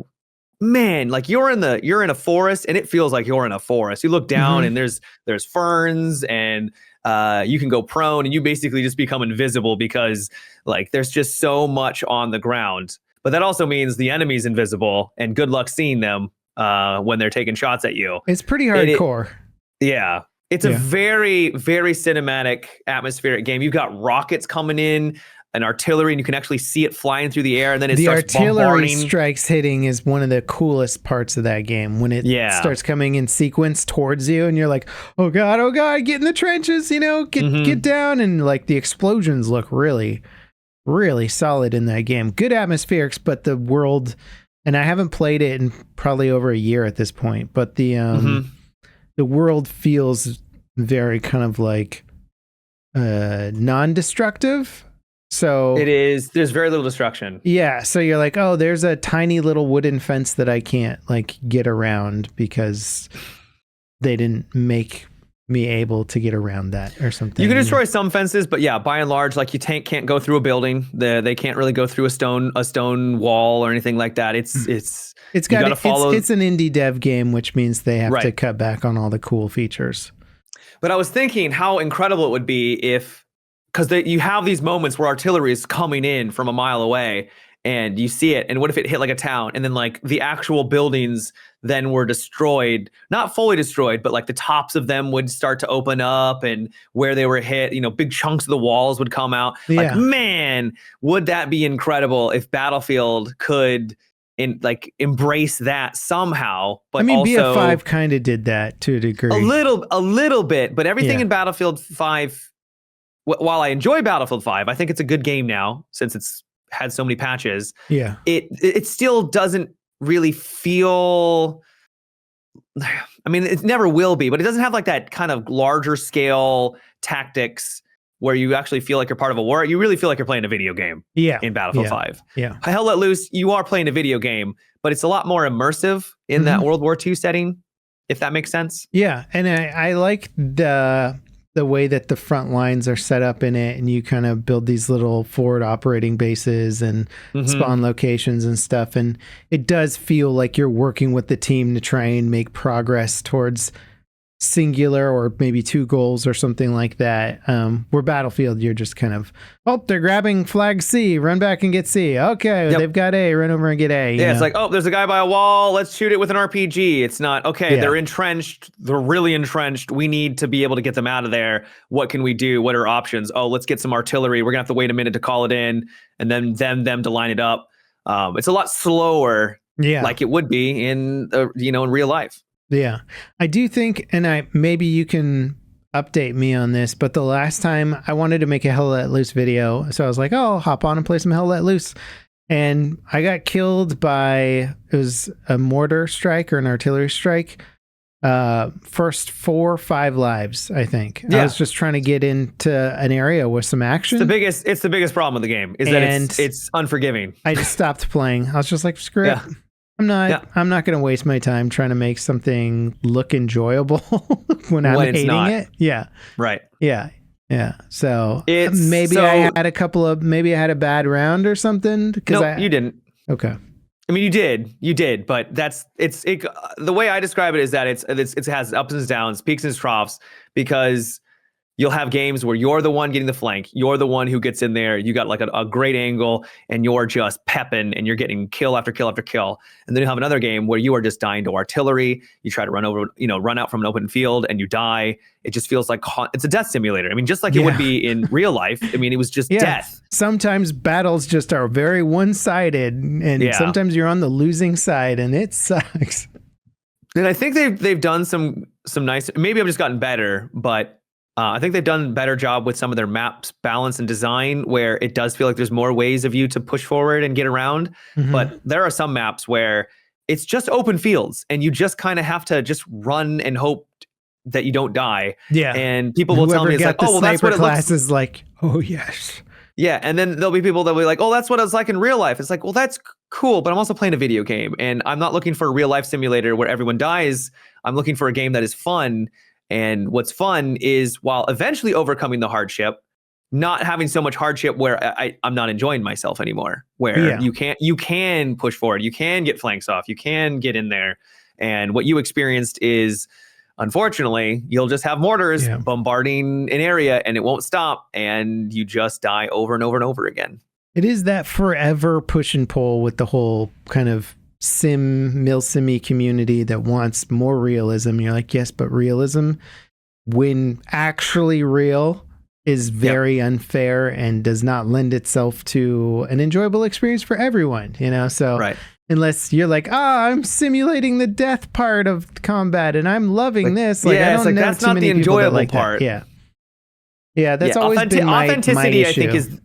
man, like you're in a forest, and it feels like you're in a forest. You look down and there's ferns, and you can go prone, and you basically just become invisible because like there's just so much on the ground. But that also means the enemy's invisible, and good luck seeing them when they're taking shots at you. It's pretty hardcore. It's a very, very cinematic, atmospheric game. You've got rockets coming in, and artillery, and you can actually see it flying through the air, and then the artillery strikes hitting is one of the coolest parts of that game when it starts coming in sequence towards you, and you're like, oh god, get in the trenches, get down, and like the explosions look really, really solid in that game. Good atmospherics, but the world, and I haven't played it in probably over a year at this point, but the world feels very kind of like non-destructive. So it is. There's very little destruction. Yeah. So you're like, oh, there's a tiny little wooden fence that I can't like get around because they didn't make me able to get around that or something. You can destroy some fences, but yeah, by and large, like your tank can't go through a building. They can't really go through a stone wall or anything like that. It's an indie dev game, which means they have to cut back on all the cool features. But I was thinking how incredible it would be because you have these moments where artillery is coming in from a mile away, and you see it, and what if it hit like a town, and then like the actual buildings then were destroyed, not fully destroyed, but like the tops of them would start to open up, and where they were hit, big chunks of the walls would come out. Like, man, would that be incredible if Battlefield could embrace that somehow? But I mean, also, BF5 kind of did that to a degree. A little bit, but everything in Battlefield 5, while I enjoy Battlefield 5, I think it's a good game now since it's had so many patches. Yeah. It still doesn't really feel, I mean, it never will be, but it doesn't have like that kind of larger scale tactics where you actually feel like you're part of a war. You really feel like you're playing a video game in Battlefield 5. Yeah. Hell Let Loose, you are playing a video game, but it's a lot more immersive in that World War II setting, if that makes sense. Yeah. And I like the way that the front lines are set up in it, and you kind of build these little forward operating bases and spawn locations and stuff. And it does feel like you're working with the team to try and make progress towards singular or maybe two goals or something like that. Where Battlefield, you're just kind of, they're grabbing flag C, run back and get C. Okay, they've got A, run over and get A. It's like, there's a guy by a wall, let's shoot it with an RPG. It's not, they're entrenched, they're really entrenched, we need to be able to get them out of there. What can we do? What are options? Let's get some artillery. We're gonna have to wait a minute to call it in, and then them to line it up. It's a lot slower, like it would be in in real life. Yeah, I do think, and maybe you can update me on this, but the last time I wanted to make a Hell Let Loose video, so I was like, I'll hop on and play some Hell Let Loose, and I got killed by, it was a mortar strike or an artillery strike, first 4 or 5 lives, I think. I was just trying to get into an area with some action. It's the biggest problem with the game is that it's unforgiving. I just stopped playing. I was just like, screw it. I'm not going to waste my time trying to make something look enjoyable when I'm hating it. Yeah. Right. Yeah. Yeah. So maybe I had a bad round or something. No, you didn't. Okay. I mean, you did, but the way I describe it is that it has ups and downs, peaks and troughs, because you'll have games where you're the one getting the flank. You're the one who gets in there. You got like a great angle and you're just pepping and you're getting kill after kill after kill. And then you have another game where you are just dying to artillery. You try to run out from an open field and you die. It just feels like it's a death simulator. I mean, just like it would be in real life. I mean, it was just death. Sometimes battles just are very one-sided and sometimes you're on the losing side and it sucks. And I think they've done some nice, maybe I've just gotten better, but I think they've done a better job with some of their maps balance and design where it does feel like there's more ways of you to push forward and get around. Mm-hmm. But there are some maps where it's just open fields and you just kind of have to just run and hope that you don't die. Yeah. And people will tell me, it's like, oh, well, that's what it looks is like. Oh, yes. Yeah. And then there'll be people that'll be like, oh, that's what it's like in real life. It's like, well, that's cool, but I'm also playing a video game and I'm not looking for a real life simulator where everyone dies. I'm looking for a game that is fun. And what's fun is while eventually overcoming the hardship, not having so much hardship where I'm not enjoying myself anymore, where you can push forward, you can get flanks off, you can get in there. And what you experienced is, unfortunately, you'll just have mortars bombarding an area and it won't stop. And you just die over and over and over again. It is that forever push and pull with the whole kind of Milsim-y community that wants more realism. You're like, yes, but realism, when actually real, is very unfair and does not lend itself to an enjoyable experience for everyone, you know? So unless you're like, I'm simulating the death part of combat and I'm loving this. Like, I don't know that's too not many the enjoyable like part. That. Yeah, that's always been my authenticity. I think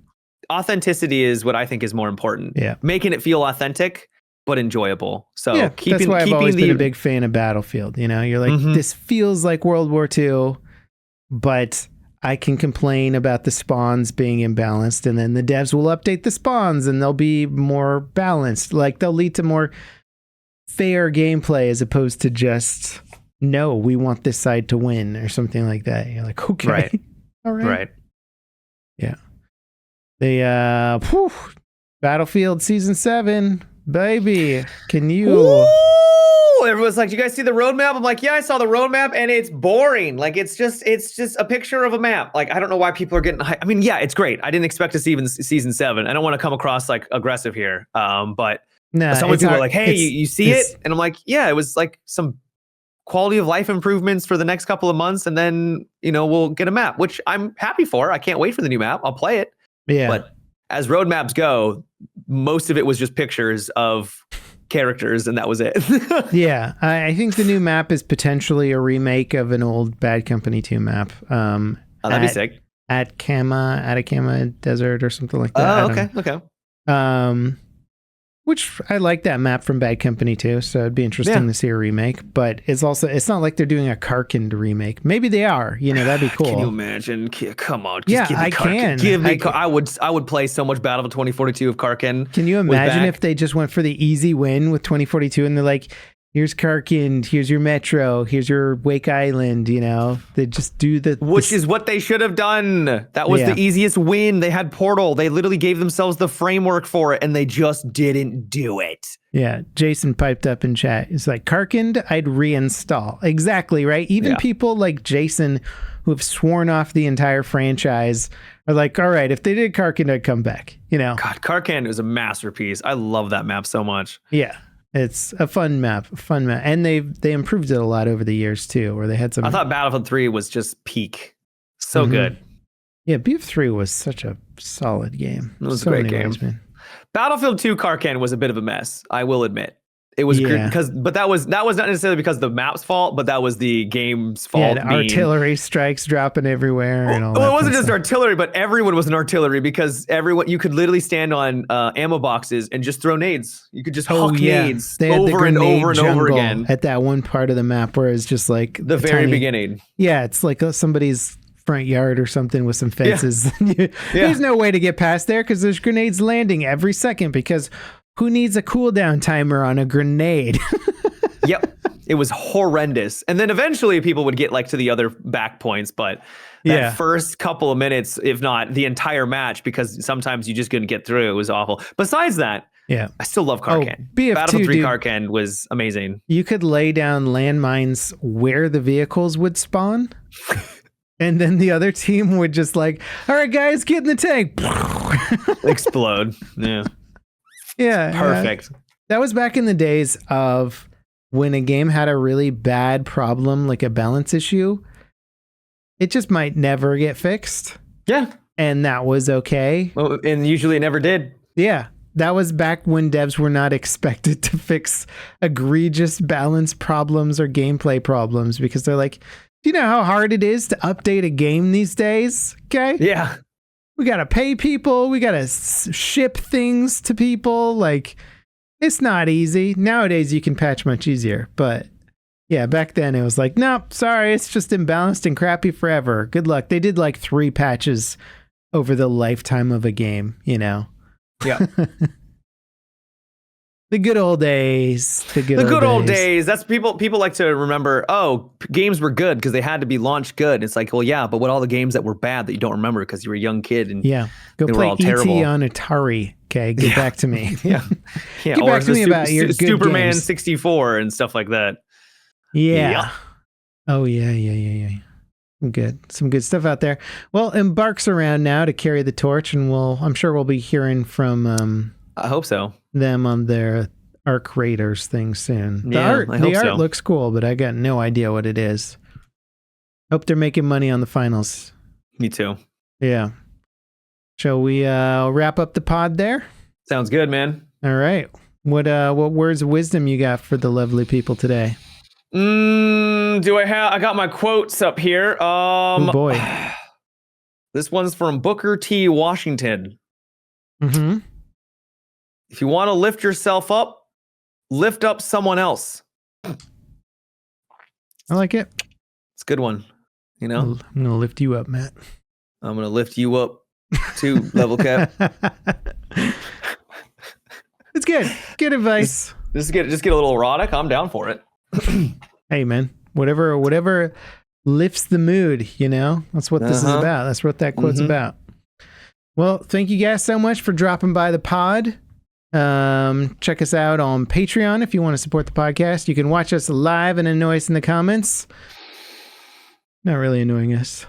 authenticity is what I think is more important. Yeah, making it feel authentic but enjoyable. So that's why I've always been a big fan of Battlefield. You know, you're like, this feels like World War II, but I can complain about the spawns being imbalanced, and then the devs will update the spawns and they'll be more balanced. Like they'll lead to more fair gameplay as opposed to just, no, we want this side to win or something like that. You're like, okay. All right. Right. Yeah. Battlefield Season 7, baby. Can you... Ooh! Everyone's like, you guys see the roadmap? I'm like, yeah, I saw the roadmap and it's boring. Like, it's just a picture of a map. Like, I don't know why people are getting hyped. I mean, yeah, it's great. I didn't expect to see even Season 7. I don't want to come across like aggressive here. But some people are like, hey, you see it? And I'm like, yeah, it was like some quality of life improvements for the next couple of months. And then, we'll get a map, which I'm happy for. I can't wait for the new map. I'll play it. Yeah. But as roadmaps go, most of it was just pictures of characters and that was it. Yeah, I think the new map is potentially a remake of an old Bad Company 2 map. That'd be sick. Atacama Desert or something like that. Oh, okay. Which I like that map from Bad Company 2, so it'd be interesting to see a remake. But it's not like they're doing a Karkin remake. Maybe they are. That'd be cool. Can you imagine? Come on. I can. Give me. I would play so much Battlefield 2042 of Karkin. Can you imagine if they just went for the easy win with 2042 and they're like, here's Karkin, here's your Metro, here's your Wake Island, they just do Which is what they should have done. That was the easiest win. They had Portal. They literally gave themselves the framework for it and they just didn't do it. Yeah, Jason piped up in chat. It's like, Karkin, I'd reinstall. Exactly, right? Even people like Jason who have sworn off the entire franchise are like, all right, if they did Karkin, I'd come back, God, Karkin is a masterpiece. I love that map so much. Yeah. It's a fun map, and they improved it a lot over the years too. Where they had some. I thought Battlefield 3 was just peak, so good. Yeah, BF3 was such a solid game. It was a great game. Man. Battlefield 2 Karkin was a bit of a mess, I will admit. It was but that was not necessarily because of the map's fault, but that was the game's fault. Yeah, artillery strikes dropping everywhere. And all it wasn't just artillery, but everyone was an artillery because you could literally stand on ammo boxes and just throw nades. You could just huck nades over and over and over again. At that one part of the map where it's just like the very beginning. Yeah, it's like somebody's front yard or something with some fences. There's no way to get past there because there's grenades landing every second because who needs a cooldown timer on a grenade? Yep. It was horrendous. And then eventually people would get to the other back points, but that first couple of minutes, if not the entire match, because sometimes you just couldn't get through, it was awful. Besides that, I still love Karkin. Battlefield 3 Karkin was amazing. You could lay down landmines where the vehicles would spawn. And then the other team would just like, all right, guys, get in the tank. Explode. Yeah. Yeah. Perfect. That was back in the days of when a game had a really bad problem, like a balance issue. It just might never get fixed. Yeah. And that was okay. Well, and usually it never did. Yeah. That was back when devs were not expected to fix egregious balance problems or gameplay problems because they're like, do you know how hard it is to update a game these days? Okay. Yeah. We got to pay people. We got to ship things to people. Like, it's not easy. Nowadays, you can patch much easier. But yeah, back then it was like, nope, sorry, it's just imbalanced and crappy forever. Good luck. They did like 3 patches over the lifetime of a game, you know? Yeah. The good old days. The good old days. That's people like to remember, games were good because they had to be launched good. It's like, well, yeah, but what all the games that were bad that you don't remember because you were a young kid and go they play were all E.T. terrible. on Atari. Okay, get back to me. Yeah. Get back to me about your good Superman games. 64 and stuff like that. Yeah. Oh, yeah. Good. Some good stuff out there. Well, Embark's around now to carry the torch, and I'm sure we'll be hearing from I hope so. Them on their Arc Raiders thing soon. The Yeah, art I hope so. looks cool, but I got no idea what it is. Hope they're making money on the finals. Me too. Yeah. Shall we wrap up the pod there? Sounds good, man. All right. What words of wisdom you got for the lovely people today? Do I have? I got my quotes up here. Oh boy. This one's from Booker T. Washington. Mm-hmm. If you want to lift yourself up, lift up someone else. I like it. It's a good one. You know, I'm gonna lift you up, Matt. I'm gonna lift you up too, LevelCap. It's good. Good advice. Just get a little erotic. I'm down for it. Hey, man. Whatever lifts the mood. You know, that's what this is about. That's what that quote's about. Well, thank you guys so much for dropping by the pod. Check us out on Patreon if you want to support the podcast. You can watch us live and annoy us in the comments. Not really annoying us.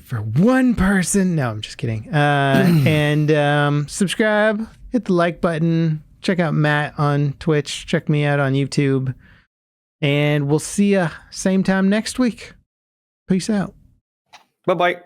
For one person. No, I'm just kidding. And subscribe, hit the like button, check out Matt on Twitch, check me out on YouTube, and we'll see you same time next week. Peace out. Bye-bye.